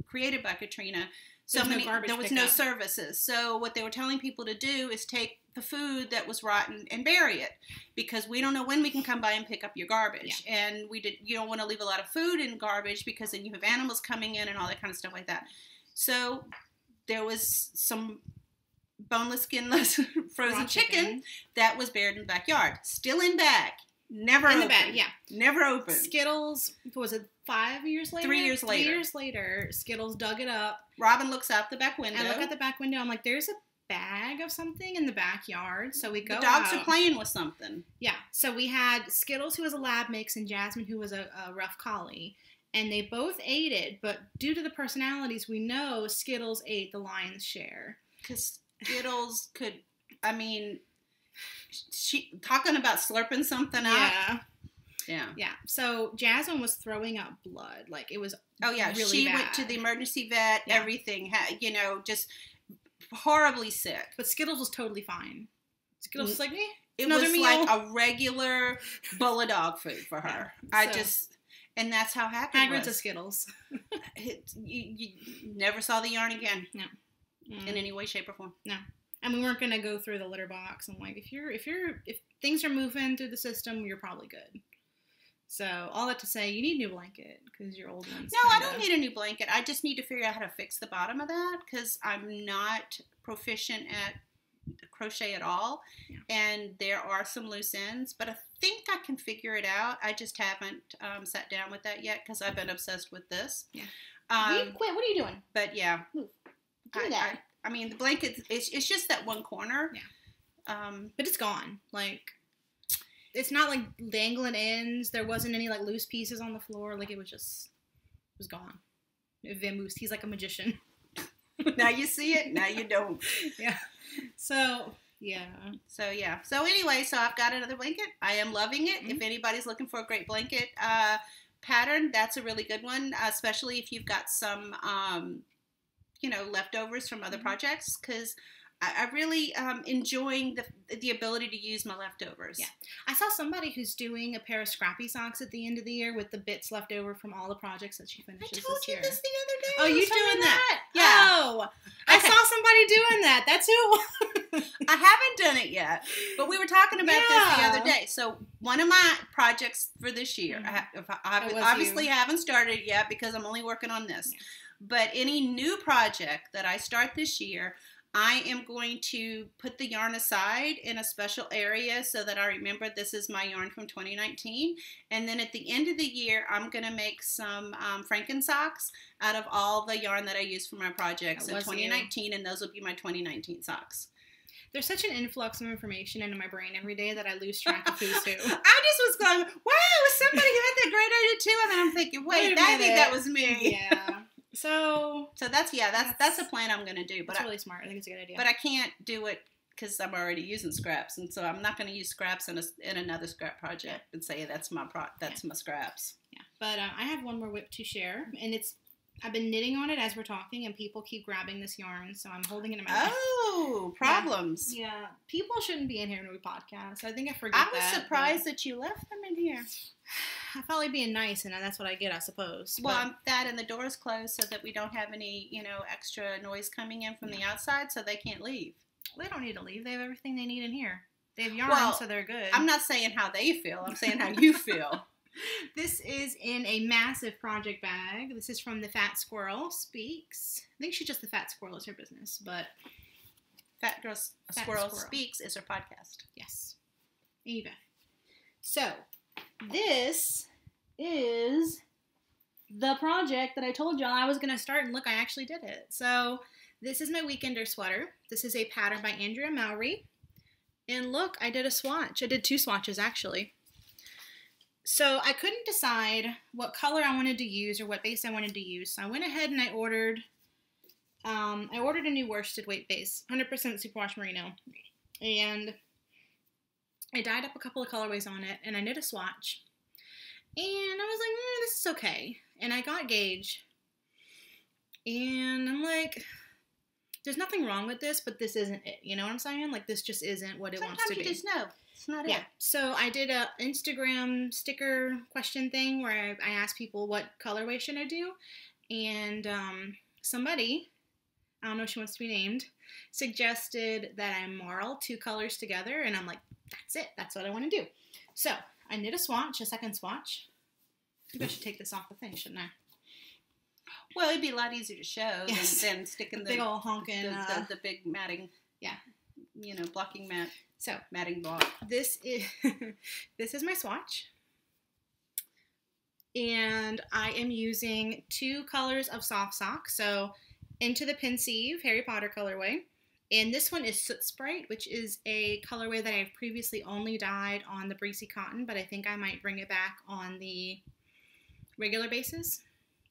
created by Katrina, there was no services. So what they were telling people to do is take the food that was rotten and bury it, because we don't know when we can come by and pick up your garbage. Yeah. And you don't want to leave a lot of food in garbage, because then you have animals coming in and all that kind of stuff like that. So there was some boneless, skinless frozen chicken that was buried in the backyard, still in bag. Never opened. In the bag, yeah. Never opened. Skittles, what was it, 5 years later? 3 years later. 3 years later, Skittles dug it up. Robin looks out the back window. I look at the back window. I'm like, there's a bag of something in the backyard. So we go The dogs are playing with something. Yeah. So we had Skittles, who was a lab mix, and Jasmine, who was a rough collie. And they both ate it. But due to the personalities, we know Skittles ate the lion's share. Because Skittles could, I mean... She talking about slurping something up. Yeah. So Jasmine was throwing up blood. Like it was. Oh yeah, really she bad. Went to the emergency vet. Yeah. Everything, just horribly sick. But Skittles was totally fine. Skittles was like, it was like a regular bowl of dog food for her. And that's how happy it was. Fragments of Skittles. You never saw the yarn again. No. In any way, shape, or form. No. And we weren't gonna go through the litter box. I'm like, if things are moving through the system, you're probably good. So all that to say, you need a new blanket because your old one's. No, I don't need a new blanket. I just need to figure out how to fix the bottom of that, because I'm not proficient at crochet at all, and there are some loose ends. But I think I can figure it out. I just haven't sat down with that yet, because I've been obsessed with this. Yeah. You quit. What are you doing? But yeah. Move. Do that. I mean, the blanket, it's just that one corner. Yeah. But it's gone. Like, it's not like dangling ends. There wasn't any like loose pieces on the floor. Like, it was gone. It vamoosed. He's like a magician. Now you see it. Now you don't. Yeah. So, yeah. So anyway, I've got another blanket. I am loving it. Mm-hmm. If anybody's looking for a great blanket, pattern, that's a really good one, especially if you've got some, leftovers from other projects, because I really enjoying the ability to use my leftovers. Yeah. I saw somebody who's doing a pair of scrappy socks at the end of the year with the bits left over from all the projects that she finishes I told this you year. this the other day. Oh, you doing that? Yeah. Oh, I Okay. saw somebody doing that. That's who. I haven't done it yet, but we were talking about this the other day. So one of my projects for this year, I obviously haven't started yet because I'm only working on this. Yeah. But any new project that I start this year, I am going to put the yarn aside in a special area so that I remember this is my yarn from 2019. And then at the end of the year, I'm going to make some Franken socks out of all the yarn that I used for my projects in 2019, and those will be my 2019 socks. There's such an influx of information into my brain every day that I lose track of who's who. I just was going, wow, somebody had that great idea too, and then I'm thinking, wait, I think that was me. Yeah. So that's the plan I'm going to do. But it's really smart. I think it's a good idea. But I can't do it because I'm already using scraps, and so I'm not going to use scraps in another scrap project and say that's my scraps. Yeah. But I have one more whip to share, and I've been knitting on it as we're talking, and people keep grabbing this yarn, so I'm holding it in my hand. Oh, problems. Yeah. People shouldn't be in here when we podcast. I think I forget that. I was surprised that you left them in here. I felt like being nice, and that's what I get, I suppose. Well, that and the door's closed so that we don't have any, extra noise coming in from the outside, so they can't leave. Well, they don't need to leave. They have everything they need in here. They have yarn, so they're good. I'm not saying how they feel. I'm saying how you feel. This is in a massive project bag. This is from the Fat Squirrel Speaks. I think she's just the Fat Squirrel is her business, but Fat Squirrel Speaks is her podcast. Yes. Eva. So, this is the project that I told y'all I was going to start, and look, I actually did it. So, this is my Weekender sweater. This is a pattern by Andrea Mowry. And look, I did a swatch. I did 2 swatches, actually. So, I couldn't decide what color I wanted to use or what base I wanted to use. So, I went ahead and I ordered a new worsted weight base, 100% superwash merino. And I dyed up a couple of colorways on it, and I knit a swatch. And I was like, this is okay. And I got gauge. And I'm like, there's nothing wrong with this, but this isn't it. You know what I'm saying? Like, this just isn't what it wants to be. Sometimes you just know. It's not it. Yeah. So I did a Instagram sticker question thing where I asked people what colorway should I do. And somebody, I don't know if she wants to be named, suggested that I marl 2 colors together. And I'm like, that's it. That's what I want to do. So I knit a swatch, a second swatch. Maybe I should take this off the thing, shouldn't I? Well, it'd be a lot easier to show than sticking the big old honking, the big matting. Yeah. Blocking mat. So matting block. This is my swatch. And I am using 2 colors of soft sock. So Into the Pensieve, Harry Potter colorway. And this one is Soot Sprite, which is a colorway that I've previously only dyed on the Breezy Cotton, but I think I might bring it back on the regular bases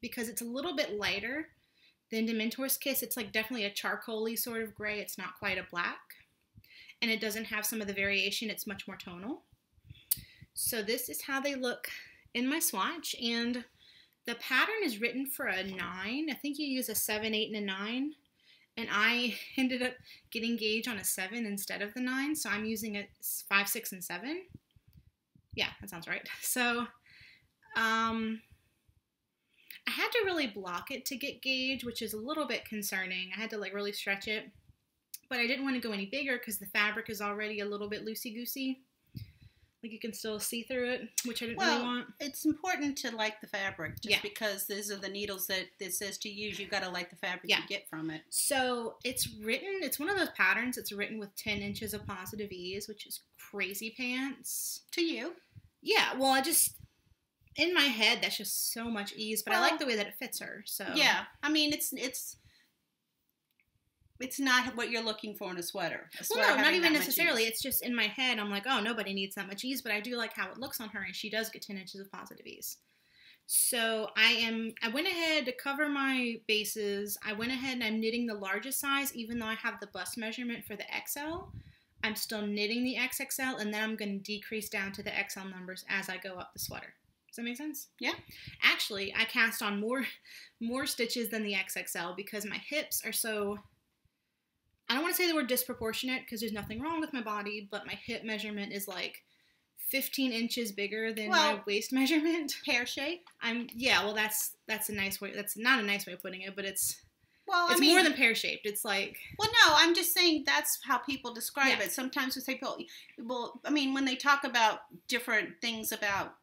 because it's a little bit lighter than Dementor's Kiss. It's like definitely a charcoal-y sort of gray. It's not quite a black. And it doesn't have some of the variation. It's much more tonal. So this is how they look in my swatch. And the pattern is written for a 9. I think you use a 7, 8, and a 9. And I ended up getting gauge on a 7 instead of the 9. So I'm using a 5, 6, and 7. Yeah, that sounds right. So I had to really block it to get gauge, which is a little bit concerning. I had to like really stretch it. But I didn't want to go any bigger because the fabric is already a little bit loosey-goosey. Like you can still see through it, which I didn't really want. It's important to like the fabric just because these are the needles that it says to use. You've got to like the fabric you get from it. So it's one of those patterns. It's written with 10 inches of positive ease, which is crazy pants. To you. Yeah, well, in my head, that's just so much ease, but I like the way that it fits her. So yeah, I mean, it's not what you're looking for in a sweater. Well, no, not even necessarily. It's just in my head, I'm like, oh, nobody needs that much ease, but I do like how it looks on her, and she does get 10 inches of positive ease. So I went ahead to cover my bases. I went ahead and I'm knitting the largest size, even though I have the bust measurement for the XL. I'm still knitting the XXL, and then I'm going to decrease down to the XL numbers as I go up the sweater. Does that make sense? Yeah. Actually, I cast on more stitches than the XXL because my hips are so, I don't want to say the word disproportionate because there's nothing wrong with my body, but my hip measurement is like 15 inches bigger than my waist measurement. Pear shape? Well, that's a nice way. That's not a nice way of putting it, but it's more than pear shaped. It's like, well, no, I'm just saying that's how people describe it. Sometimes we say, well, I mean, when they talk about different things about,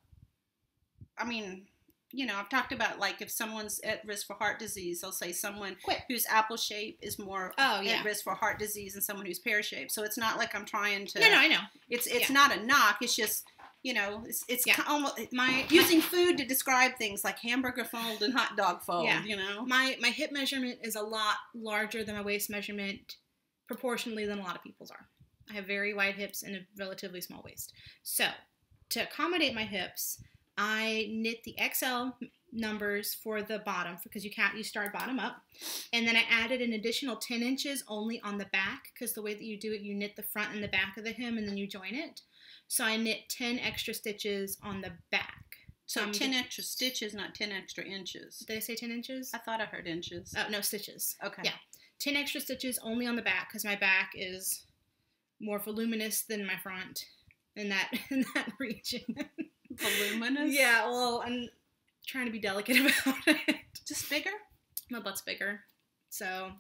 I mean, you know, I've talked about like if someone's at risk for heart disease, they'll say someone who's apple shape is more at risk for heart disease than someone who's pear shaped. So it's not like I'm trying to. No, I know. It's not a knock. It's just, you know, it's almost using food to describe things like hamburger fold and hot dog fold. Yeah. You know, my hip measurement is a lot larger than my waist measurement proportionally than a lot of people's are. I have very wide hips and a relatively small waist. So to accommodate my hips, I knit the XL numbers for the bottom because you start bottom up, and then I added an additional 10 inches only on the back because the way that you do it, you knit the front and the back of the hem and then you join it. So I knit 10 extra stitches on the back. So 10 extra stitches, not 10 extra inches. Did I say 10 inches? I thought I heard inches. Oh, no, stitches. Okay. Yeah. 10 extra stitches only on the back because my back is more voluminous than my front in that region. Voluminous? Yeah, well, I'm trying to be delicate about it. Just bigger? My butt's bigger. So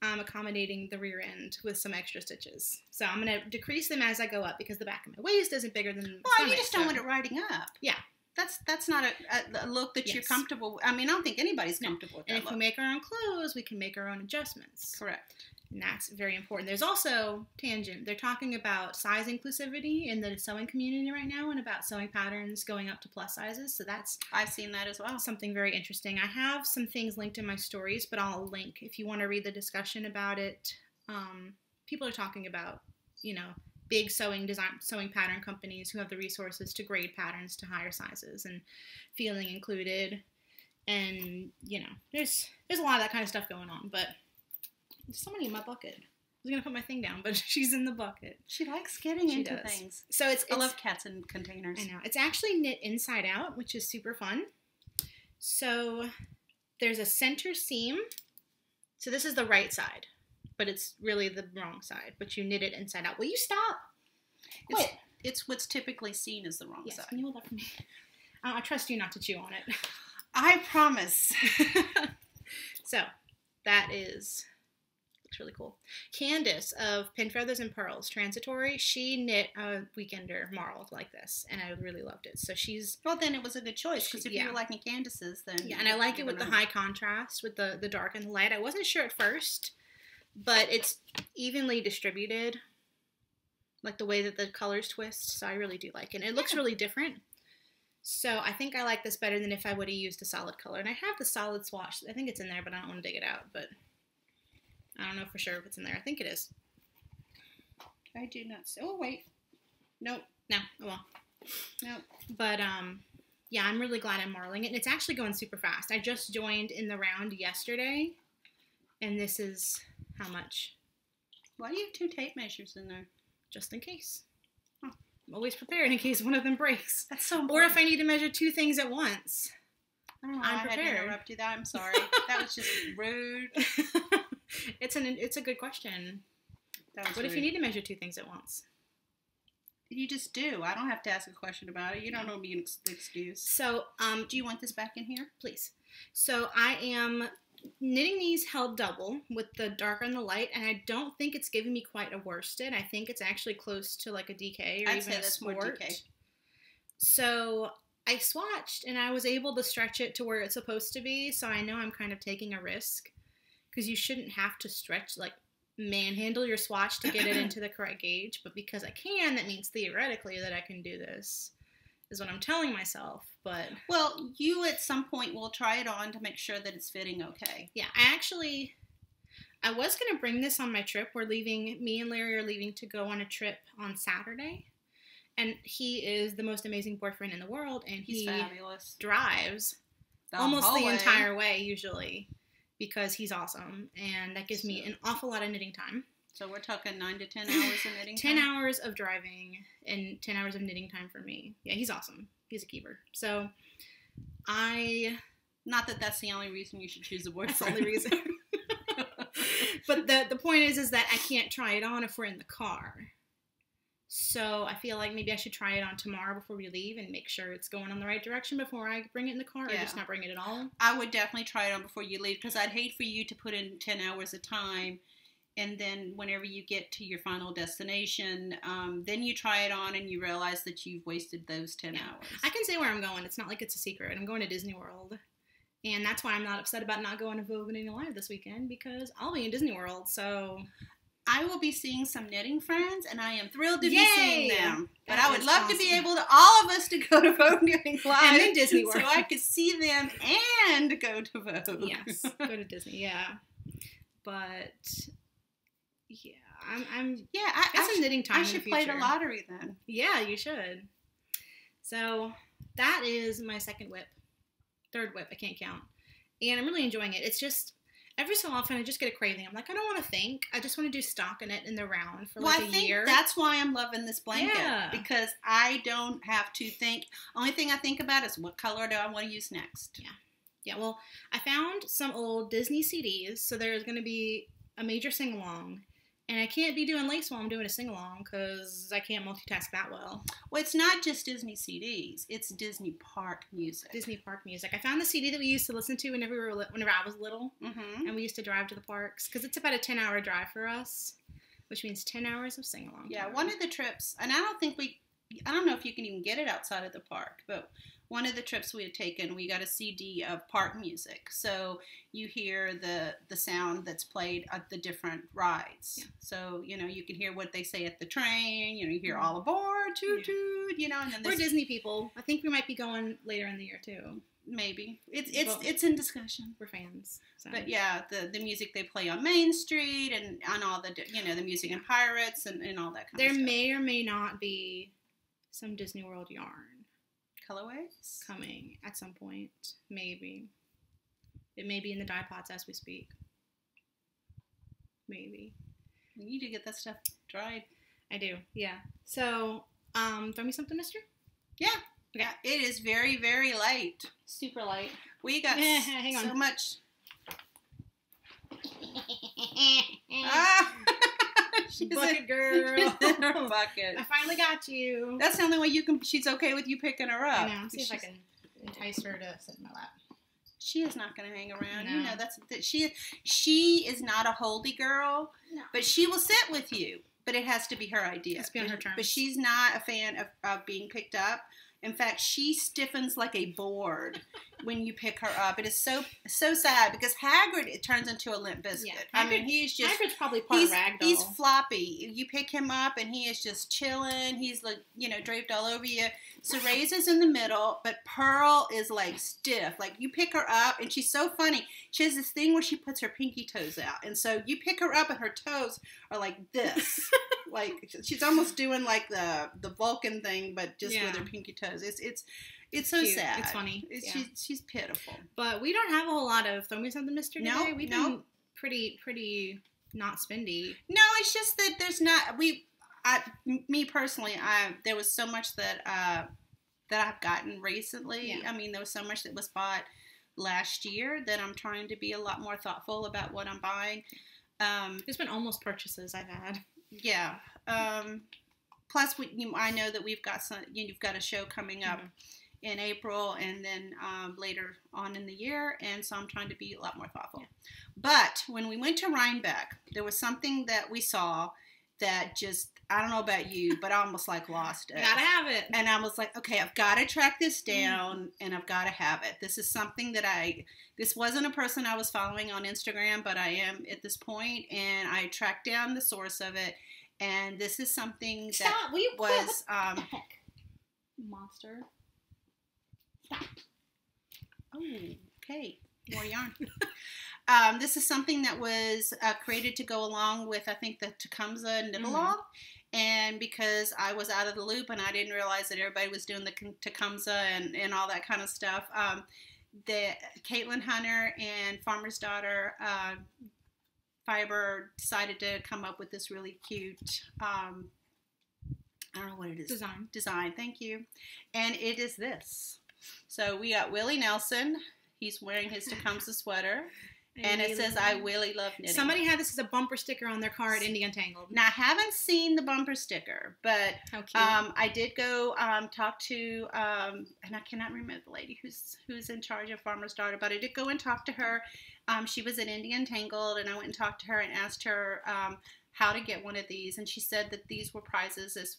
I'm accommodating the rear end with some extra stitches. So I'm going to decrease them as I go up because the back of my waist isn't bigger than the stomach. You just don't want it riding up. Yeah. That's not a look that you're comfortable with. I mean, I don't think anybody's comfortable with that. And if we make our own clothes, we can make our own adjustments. Correct. And that's very important. There's also, tangent, they're talking about size inclusivity in the sewing community right now and about sewing patterns going up to plus sizes. So I've seen that as well. Something very interesting. I have some things linked in my stories, but I'll link if you want to read the discussion about it. People are talking about, you know, big sewing pattern companies who have the resources to grade patterns to higher sizes and feeling included. And, you know, there's a lot of that kind of stuff going on, but there's somebody in my bucket. I was going to put my thing down, but she's in the bucket. She likes getting into things. So I love cats in containers. I know. It's actually knit inside out, which is super fun. So there's a center seam. So this is the right side, but it's really the wrong side. But you knit it inside out. Will you stop? It's what's typically seen as the wrong side. Can you hold that for me? I trust you not to chew on it. I promise. So that is... really cool. Candace of Pin Feathers and Purls, Transitory, she knit a weekender marled like this, and I really loved it. So she's... Well, then it was a good choice, because if you were liking Candace's, then... Yeah, and I like it with the high contrast, with the dark and the light. I wasn't sure at first, but it's evenly distributed, like the way that the colors twist, so I really do like it. And it looks really different. So I think I like this better than if I would have used a solid color. And I have the solid swatch. I think it's in there, but I don't want to dig it out, but... I don't know for sure if it's in there. I think it is. I do not see. Oh, wait. Nope. No. Oh, well. Nope. But, yeah, I'm really glad I'm marling it. And it's actually going super fast. I just joined in the round yesterday. And this is how much? Why do you have 2 tape measures in there? Just in case. Oh, I'm always prepared in case one of them breaks. That's so important. Or if I need to measure 2 things at once. I don't know why I had to interrupt you. I'm sorry. That was just rude. It's a good question. What if you need to measure 2 things at once? You just do. I don't have to ask a question about it. You don't know me an excuse. So, do you want this back in here? Please. So I am knitting these held double with the darker and the light, and I don't think it's giving me quite a worsted. I think it's actually close to like a DK or I'd even say a that's sport. more DK. So I swatched, and I was able to stretch it to where it's supposed to be, so I know I'm kind of taking a risk. Because you shouldn't have to stretch, like, manhandle your swatch to get it into the correct gauge. But because I can, that means theoretically that I can do this, is what I'm telling myself. But well, you at some point will try it on to make sure that it's fitting okay. Yeah, I was going to bring this on my trip. Me and Larry are leaving to go on a trip on Saturday. And he is the most amazing boyfriend in the world. And he's fabulous. Drives almost the entire way, usually. Because he's awesome, and that gives me an awful lot of knitting time. So we're talking 9 to 10 hours of knitting 10 time? 10 hours of driving and 10 hours of knitting time for me. Yeah, he's awesome. He's a keeper. So not that that's the only reason you should choose a boyfriend. That's the only reason. But the point is that I can't try it on if we're in the car. So I feel like maybe I should try it on tomorrow before we leave and make sure it's going in the right direction before I bring it in the car, or just not bring it at all. I would definitely try it on before you leave, because I'd hate for you to put in 10 hours of time, and then whenever you get to your final destination, then you try it on and you realize that you've wasted those 10 hours. I can say where I'm going. It's not like it's a secret. I'm going to Disney World. And that's why I'm not upset about not going to Vogue Knitting Live this weekend, because I'll be in Disney World, so... I will be seeing some knitting friends, and I am thrilled to be Yay! seeing them. But That I would is love awesome. to be able to, all of us, to go to Vogue Knitting Live. And then Disney World. So I could see them and go to Vogue. Yes, go to Disney, yeah. But, yeah, I'm got some knitting time I in should the play future. the lottery then. Yeah, you should. So, that is my second whip. Third whip, I can't count. And I'm really enjoying it. It's just... Every so often, I just get a craving. I'm like, I don't want to think. I just want to do stockinette in the round for like a year. I think that's why I'm loving this blanket. Yeah. Because I don't have to think. Only thing I think about is what color do I want to use next. Yeah. Yeah, well, I found some old Disney CDs, so there's going to be a major sing-along. And I can't be doing lace while I'm doing a sing-along because I can't multitask that well. Well, it's not just Disney CDs. It's Disney park music. Disney park music. I found the CD that we used to listen to whenever I was little. Mm-hmm. And we used to drive to the parks because it's about a 10-hour drive for us, which means 10 hours of sing-along. Yeah, one of the trips, and I don't know if you can even get it outside of the park, but one of the trips we had taken, we got a CD of park music. So you hear the sound that's played at the different rides. Yeah. So, you can hear what they say at the train. You hear all aboard, toot toot, and then we're Disney people. I think we might be going later in the year, too. Maybe. It's in discussion. We're fans. So. But yeah, the music they play on Main Street and on all the, the music in Pirates and all that kind of stuff. There may or may not be some Disney World yarn. Colorways? Coming at some point. Maybe. It may be in the dye pots as we speak. Maybe. You need to get that stuff dried. I do, yeah. So, throw me something, mister? Yeah. Okay. It is very, very light. Super light. We got hang on. so much. She's bucket girl. She's in her bucket. I finally got you. That's the only way she's okay with you picking her up. I know. See if I can entice her to sit in my lap. She is not going to hang around. No. She is not a holdy girl, but she will sit with you. But it has to be her idea. It has to be on her terms. But she's not a fan of being picked up. In fact, she stiffens like a board when you pick her up. It is so sad because Hagrid, it turns into a Limp Bizkit. Yeah, Hagrid's probably part of Ragdoll. He's floppy. You pick him up and he is just chilling. He's like, draped all over you. Cereza is in the middle, but Pearl is like stiff. Like you pick her up and she's so funny. She has this thing where she puts her pinky toes out. And so you pick her up and her toes are like this. Like she's almost doing like the Vulcan thing, but just with her pinky toes. It's so cute. sad. It's funny. She's pitiful. But we don't have a whole lot of throw me something, mister. Today. We've been pretty not spendy. No, it's just that there's not me personally. There was so much that I've gotten recently. Yeah. I mean, there was so much that was bought last year that I'm trying to be a lot more thoughtful about what I'm buying. There's been almost purchases I've had. Yeah. Plus, I know that we've got you've got a show coming up in April and then later on in the year, and so I'm trying to be a lot more thoughtful. Yeah. But when we went to Rhinebeck, there was something that we saw that just, I don't know about you, but I almost like lost it. Gotta have it. And I was like, okay, I've got to track this down and I've got to have it. This is something that this wasn't a person I was following on Instagram, but I am at this point, and I tracked down the source of it. And this is something that was monster. Stop. Oh, okay. More yarn. This is something that was created to go along with, I think, the Tecumseh knit-along. And because I was out of the loop and I didn't realize that everybody was doing the Tecumseh and all that kind of stuff, Caitlin Hunter and Farmer's Daughter Fiber decided to come up with this really cute I don't know what it is. Design. Thank you. And it is this. So we got Willie Nelson. He's wearing his Tecumseh sweater. And it says, I really love knitting. Somebody had this as a bumper sticker on their car at Indie Untangled. Now, I haven't seen the bumper sticker, but I did go talk to, and I cannot remember the lady who's in charge of Farmer's Daughter, but I did go and talk to her. She was at Indie Untangled, and I went and talked to her and asked her how to get one of these. And she said that these were prizes as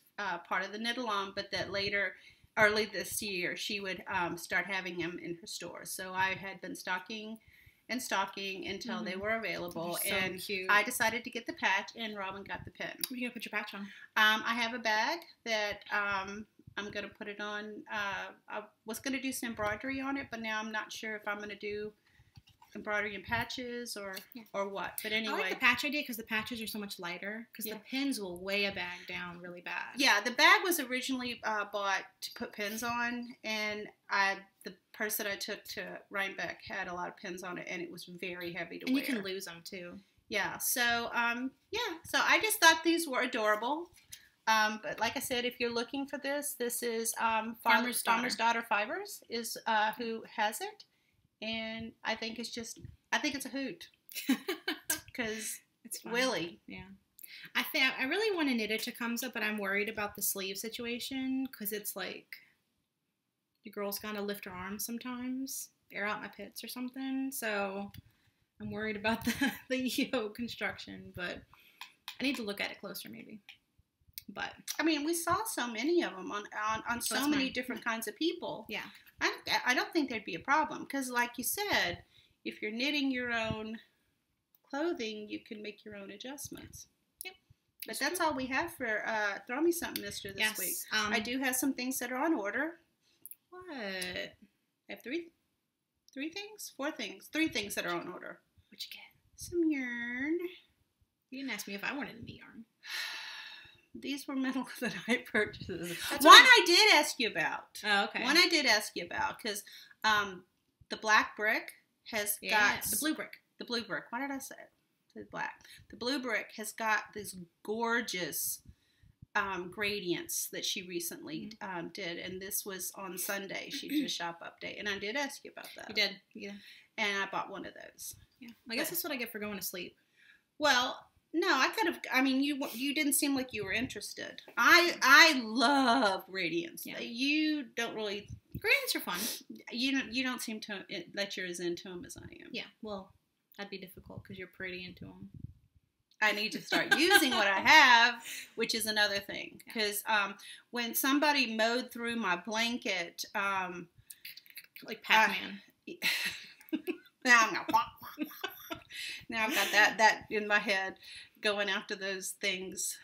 part of the knit-along, but that later, early this year, she would start having them in her store. So I had been stocking until they were available. So and cute. I decided to get the patch, and Robin got the pin. What are you going to put your patch on? I have a bag that I'm going to put it on. I was going to do some embroidery on it, but now I'm not sure if I'm going to do embroidery and patches or what. But anyway. I like the patch idea because the patches are so much lighter because the pins will weigh a bag down really bad. Yeah, the bag was originally bought to put pins on, and the purse that I took to Rhinebeck had a lot of pins on it, and it was very heavy to wear. And you can lose them too. Yeah, so so I just thought these were adorable. But like I said, if you're looking for this is Farmer's Daughter Fibers is who has it. And I think it's a hoot because it's Willie. Yeah, I really want to knit a Tecumseh, but I'm worried about the sleeve situation because it's like your girl's gotta lift her arms sometimes, air out my pits or something. So I'm worried about the yoke construction, but I need to look at it closer maybe. But I mean, we saw so many of them on so many different kinds of people. Yeah. I don't think there'd be a problem because, like you said, if you're knitting your own clothing, you can make your own adjustments. Yep. But that's all we have for Throw Me Something, Mister, this week. I do have some things that are on order. What? I have three things? 4 things. 3 things that are on order. What'd you get? Some yarn. You didn't ask me if I wanted any yarn. These were metal that I purchased. I did ask you about. Oh, okay. One I did ask you about because the black brick has got the blue brick. The blue brick. Why did I say it? The black. The blue brick has got these gorgeous gradients that she recently did, and this was on Sunday. She did a shop update, and I did ask you about that. You did. Yeah. And I bought one of those. Yeah. I guess that's what I get for going to sleep. Well. No, I could have. I mean, you didn't seem like you were interested. I love radiance. Yeah. You don't really. Gradients are fun. You don't seem to that you're as into them as I am. Yeah, well, that'd be difficult because you're pretty into them. I need to start using what I have, which is another thing. Because when somebody mowed through my blanket, like Pac-Man. Now I'm gonna. Now I've got that in my head going after those things.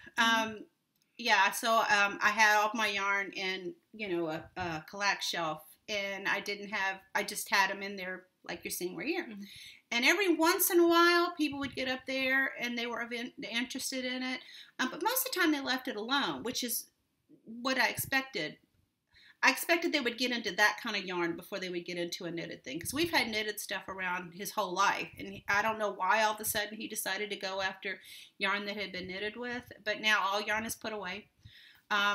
Yeah, so I had all my yarn in, a collect shelf, and I just had them in there like you're seeing right here. Mm-hmm. And every once in a while, people would get up there and they were interested in it. But most of the time they left it alone, which is what I expected. I expected they would get into that kind of yarn before they would get into a knitted thing. Because we've had knitted stuff around his whole life. And I don't know why all of a sudden he decided to go after yarn that had been knitted with. But now all yarn is put away.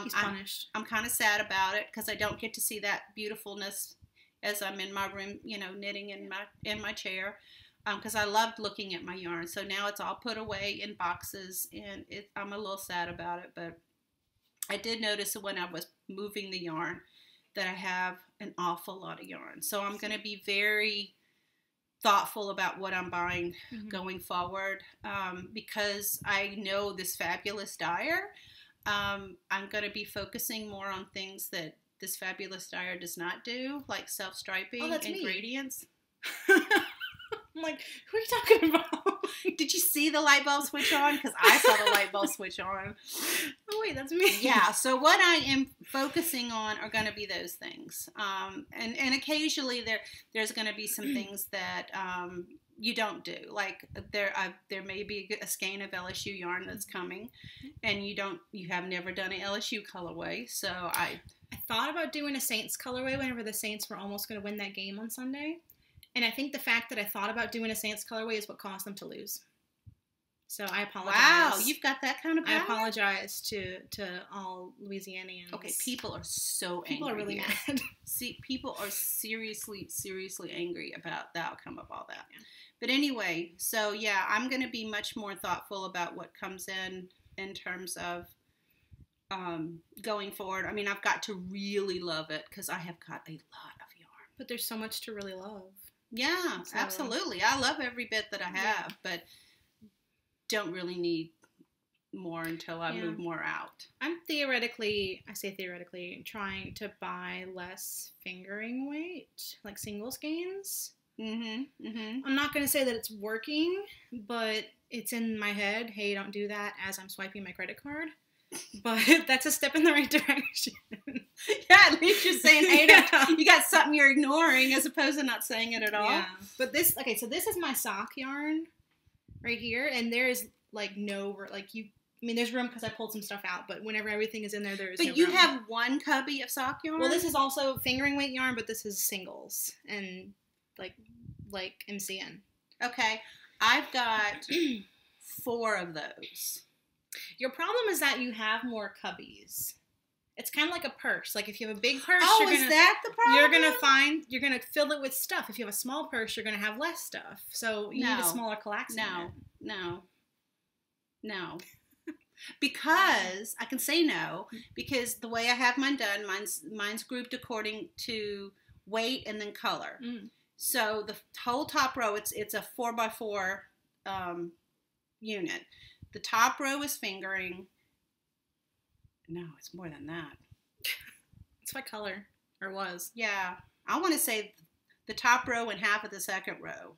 He's punished. I'm kind of sad about it because I don't get to see that beautifulness as I'm in my room, knitting in my chair. Because I loved looking at my yarn. So now it's all put away in boxes. And I'm a little sad about it. But I did notice that when I was moving the yarn that I have an awful lot of yarn. So I'm going to be very thoughtful about what I'm buying going forward because I know this fabulous dyer. I'm going to be focusing more on things that this fabulous dyer does not do, like self-striping and gradients. I'm like, who are you talking about? Did you see the light bulb switch on? Because I saw the light bulb switch on. Oh, wait, that's me. Yeah, so what I am focusing on are going to be those things. And occasionally there's going to be some things that you don't do. Like there may be a skein of LSU yarn that's coming, and you have never done an LSU colorway. So I thought about doing a Saints colorway whenever the Saints were almost going to win that game on Sunday. And I think the fact that I thought about doing a Saints colorway is what caused them to lose. So I apologize. Wow, you've got that kind of power? I apologize to all Louisianians. Okay, people are so angry. People are really mad. See, people are seriously angry about the outcome of all that. Yeah. But anyway, so yeah, I'm going to be much more thoughtful about what comes in terms of going forward. I mean, I've got to really love it because I have got a lot of yarn. But there's so much to really love. Yeah, so, absolutely. I love every bit that I have, but don't really need more until I move more out. I'm theoretically trying to buy less fingering weight, like single skeins. I'm not going to say that it's working, but it's in my head, hey, don't do that as I'm swiping my credit card. But that's a step in the right direction. Yeah, at least you're saying, hey, you got something you're ignoring as opposed to not saying it at all. Yeah. But this is my sock yarn right here, and there's like there's room because I pulled some stuff out, but whenever everything is in there, there's no room. But you have one cubby of sock yarn? Well, this is also fingering weight yarn, but this is singles and like MCN. Okay. I've got 4 of those. Your problem is that you have more cubbies. It's kind of like a purse. Like if you have a big purse, that the problem? You're gonna fill it with stuff. If you have a small purse, you're gonna have less stuff. So you need a smaller collection. No. Because I can say no, because the way I have mine done, mine's grouped according to weight and then color. So the whole top row, it's a 4x4 unit. The top row is fingering. No, it's more than that. It's by color, or was. Yeah, I want to say the top row and half of the second row.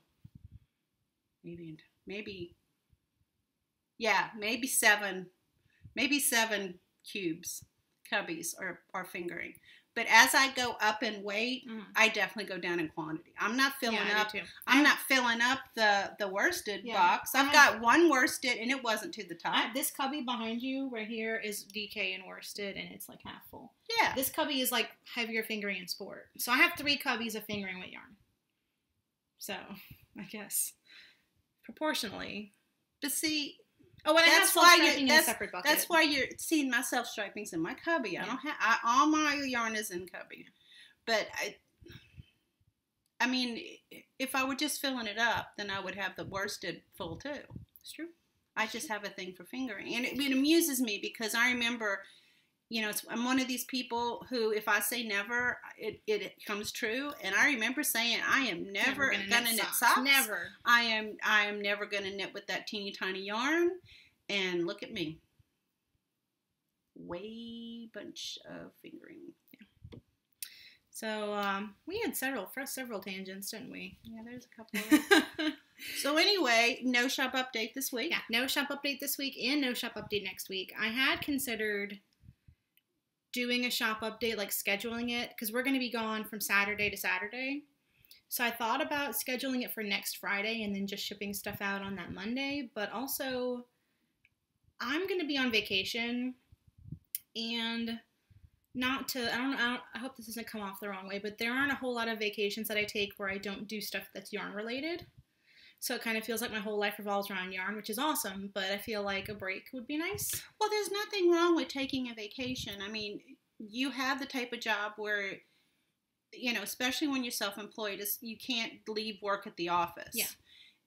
Maybe 7 cubbies are fingering. But as I go up in weight, I definitely go down in quantity. I'm not filling up. I'm not filling up the worsted box. I've got one worsted, and it wasn't to the top. This cubby behind you right here is DK and worsted, and it's like half full. Yeah. This cubby is like heavier fingering and sport. So I have 3 cubbies of fingering weight yarn. So I guess proportionally. But see. Oh, and that's in a separate bucket. That's why you're seeing my self-striping's in my cubby. Yeah. I don't have all my yarn is in cubby. But I mean, if I were just filling it up, then I would have the worsted full too. It's true. I just have a thing for fingering, and it amuses me because I remember, I'm one of these people who, if I say never, it comes true. And I remember saying, I am never gonna knit socks. Never. I am never gonna knit with that teeny tiny yarn. And look at me. Way bunch of fingering. Yeah. So we had several tangents, didn't we? Yeah, there's a couple. So anyway, no shop update this week. Yeah, no shop update this week and no shop update next week. I had considered doing a shop update, like scheduling it, because we're going to be gone from Saturday to Saturday. So I thought about scheduling it for next Friday and then just shipping stuff out on that Monday, but also I'm going to be on vacation, and I hope this doesn't come off the wrong way, but there aren't a whole lot of vacations that I take where I don't do stuff that's yarn related. So it kind of feels like my whole life revolves around yarn, which is awesome, but I feel like a break would be nice. Well, there's nothing wrong with taking a vacation. I mean, you have the type of job where, especially when you're self-employed, you can't leave work at the office. Yeah.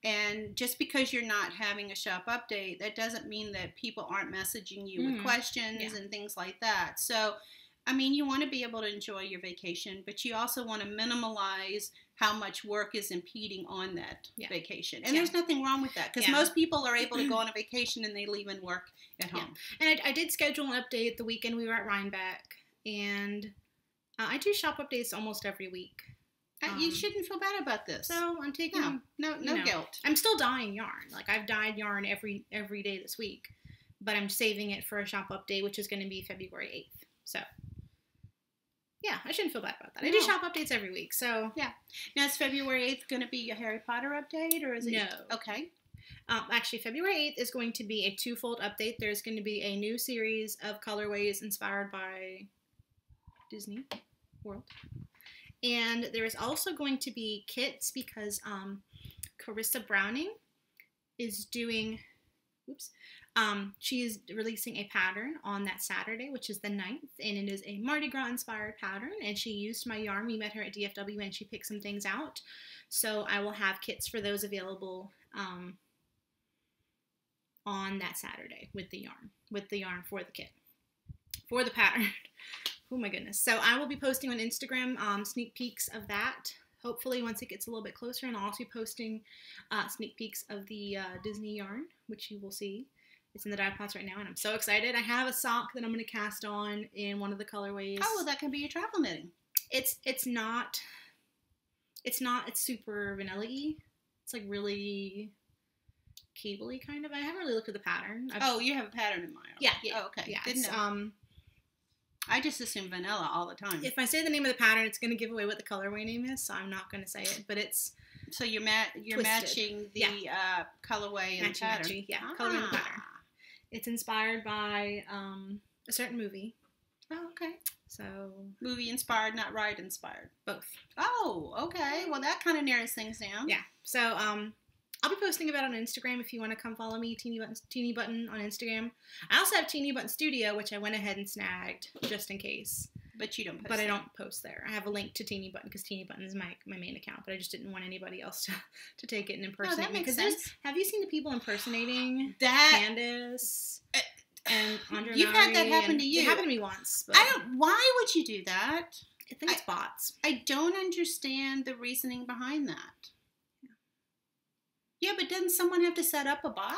And just because you're not having a shop update, that doesn't mean that people aren't messaging you with questions and things like that. So, I mean, you want to be able to enjoy your vacation, but you also want to minimize how much work is impeding on that vacation. And there's nothing wrong with that, because most people are able to go on a vacation and they leave and work at home. And I did schedule an update the weekend we were at Rhinebeck, and I do shop updates almost every week. You shouldn't feel bad about this. So I'm taking no guilt. I'm still dyeing yarn. Like I've dyed yarn every day this week, but I'm saving it for a shop update, which is going to be February 8th. So yeah, I shouldn't feel bad about that. No. I do shop updates every week. So yeah. Now is February 8th going to be a Harry Potter update, or is it? No. Okay. Actually, February 8th is going to be a 2-fold update. There's going to be a new series of colorways inspired by Disney World. And there is also going to be kits because Carissa Browning is doing Oops. She is releasing a pattern on that Saturday, which is the 9th, and it is a Mardi Gras inspired pattern, and she used my yarn. We met her at DFW and she picked some things out. So I will have kits for those available on that Saturday with the yarn for the kit, for the pattern. Oh my goodness. So I will be posting on Instagram sneak peeks of that. Hopefully once it gets a little bit closer, and I'll also be posting sneak peeks of the Disney yarn, which you will see. It's in the dye pots right now, and I'm so excited. I have a sock that I'm going to cast on in one of the colorways. Oh, well, that can be your travel knitting. It's super vanilla-y. It's like really cable-y kind of. I haven't really looked at the pattern. You have a pattern in mind. Yeah. Oh, okay. Yeah, Didn't know. I just assume vanilla all the time. If I say the name of the pattern, it's going to give away what the colorway name is, so I'm not going to say it. But it's so you're matching the colorway and the pattern. Matchy, yeah, colorway and the pattern. It's inspired by a certain movie. Oh, okay. So movie inspired, not ride inspired. Both. Oh, okay. Well, that kind of narrows things down. Yeah. So I'll be posting about it on Instagram if you want to come follow me, Teeny Button on Instagram. I also have Teeny Button Studio, which I went ahead and snagged just in case. But you don't post But I don't post there. I have a link to Teeny Button because Teeny Button is my main account, but I just didn't want anybody else to take it and impersonate me. Makes sense. Have you seen the people impersonating Candace and Andre? You've had that happen to you. It happened to me once. But why would you do that? I think it's bots. I don't understand the reasoning behind that. Yeah, but doesn't someone have to set up a bot?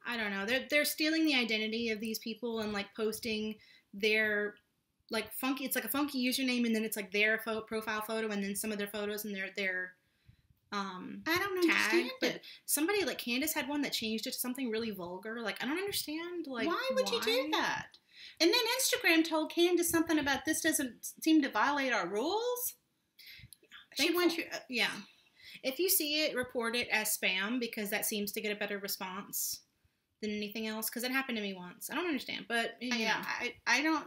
I don't know. They're stealing the identity of these people and like posting their like funky. It's like a funky username, and then it's like their profile photo, and then some of their photos and their I don't understand But it. somebody like Candace had one that changed it to something really vulgar. Like I don't understand. Like why would you do that? And then Instagram told Candace something about this doesn't seem to violate our rules. She wants you. Yeah. If you see it, report it as spam because that seems to get a better response than anything else. Because it happened to me once. I don't understand, but I don't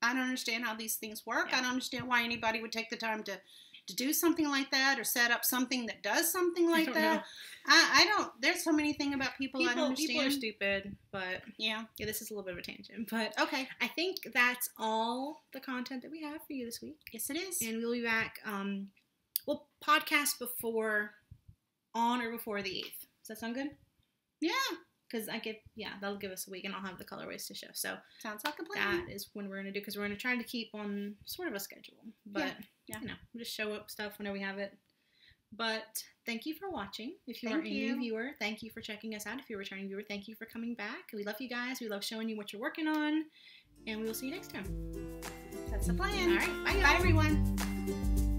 understand how these things work. Yeah. I don't understand why anybody would take the time to do something like that or set up something that does something like that. I don't. There's so many things about people I don't understand. People are stupid, but yeah, this is a little bit of a tangent. But okay, I think that's all the content that we have for you this week. Yes, it is, and we'll be back. We'll podcast on or before the 8th. Does that sound good? Yeah. Because that'll give us a week, and I'll have the colorways to show. So sounds like a plan. That is when we're going to do, because we're going to try to keep on sort of a schedule. But, we'll just show up stuff whenever we have it. But thank you for watching. If you are a new viewer, thank you for checking us out. If you're a returning viewer, thank you for coming back. We love you guys. We love showing you what you're working on. And we will see you next time. That's the plan. All right. Bye, Bye everyone.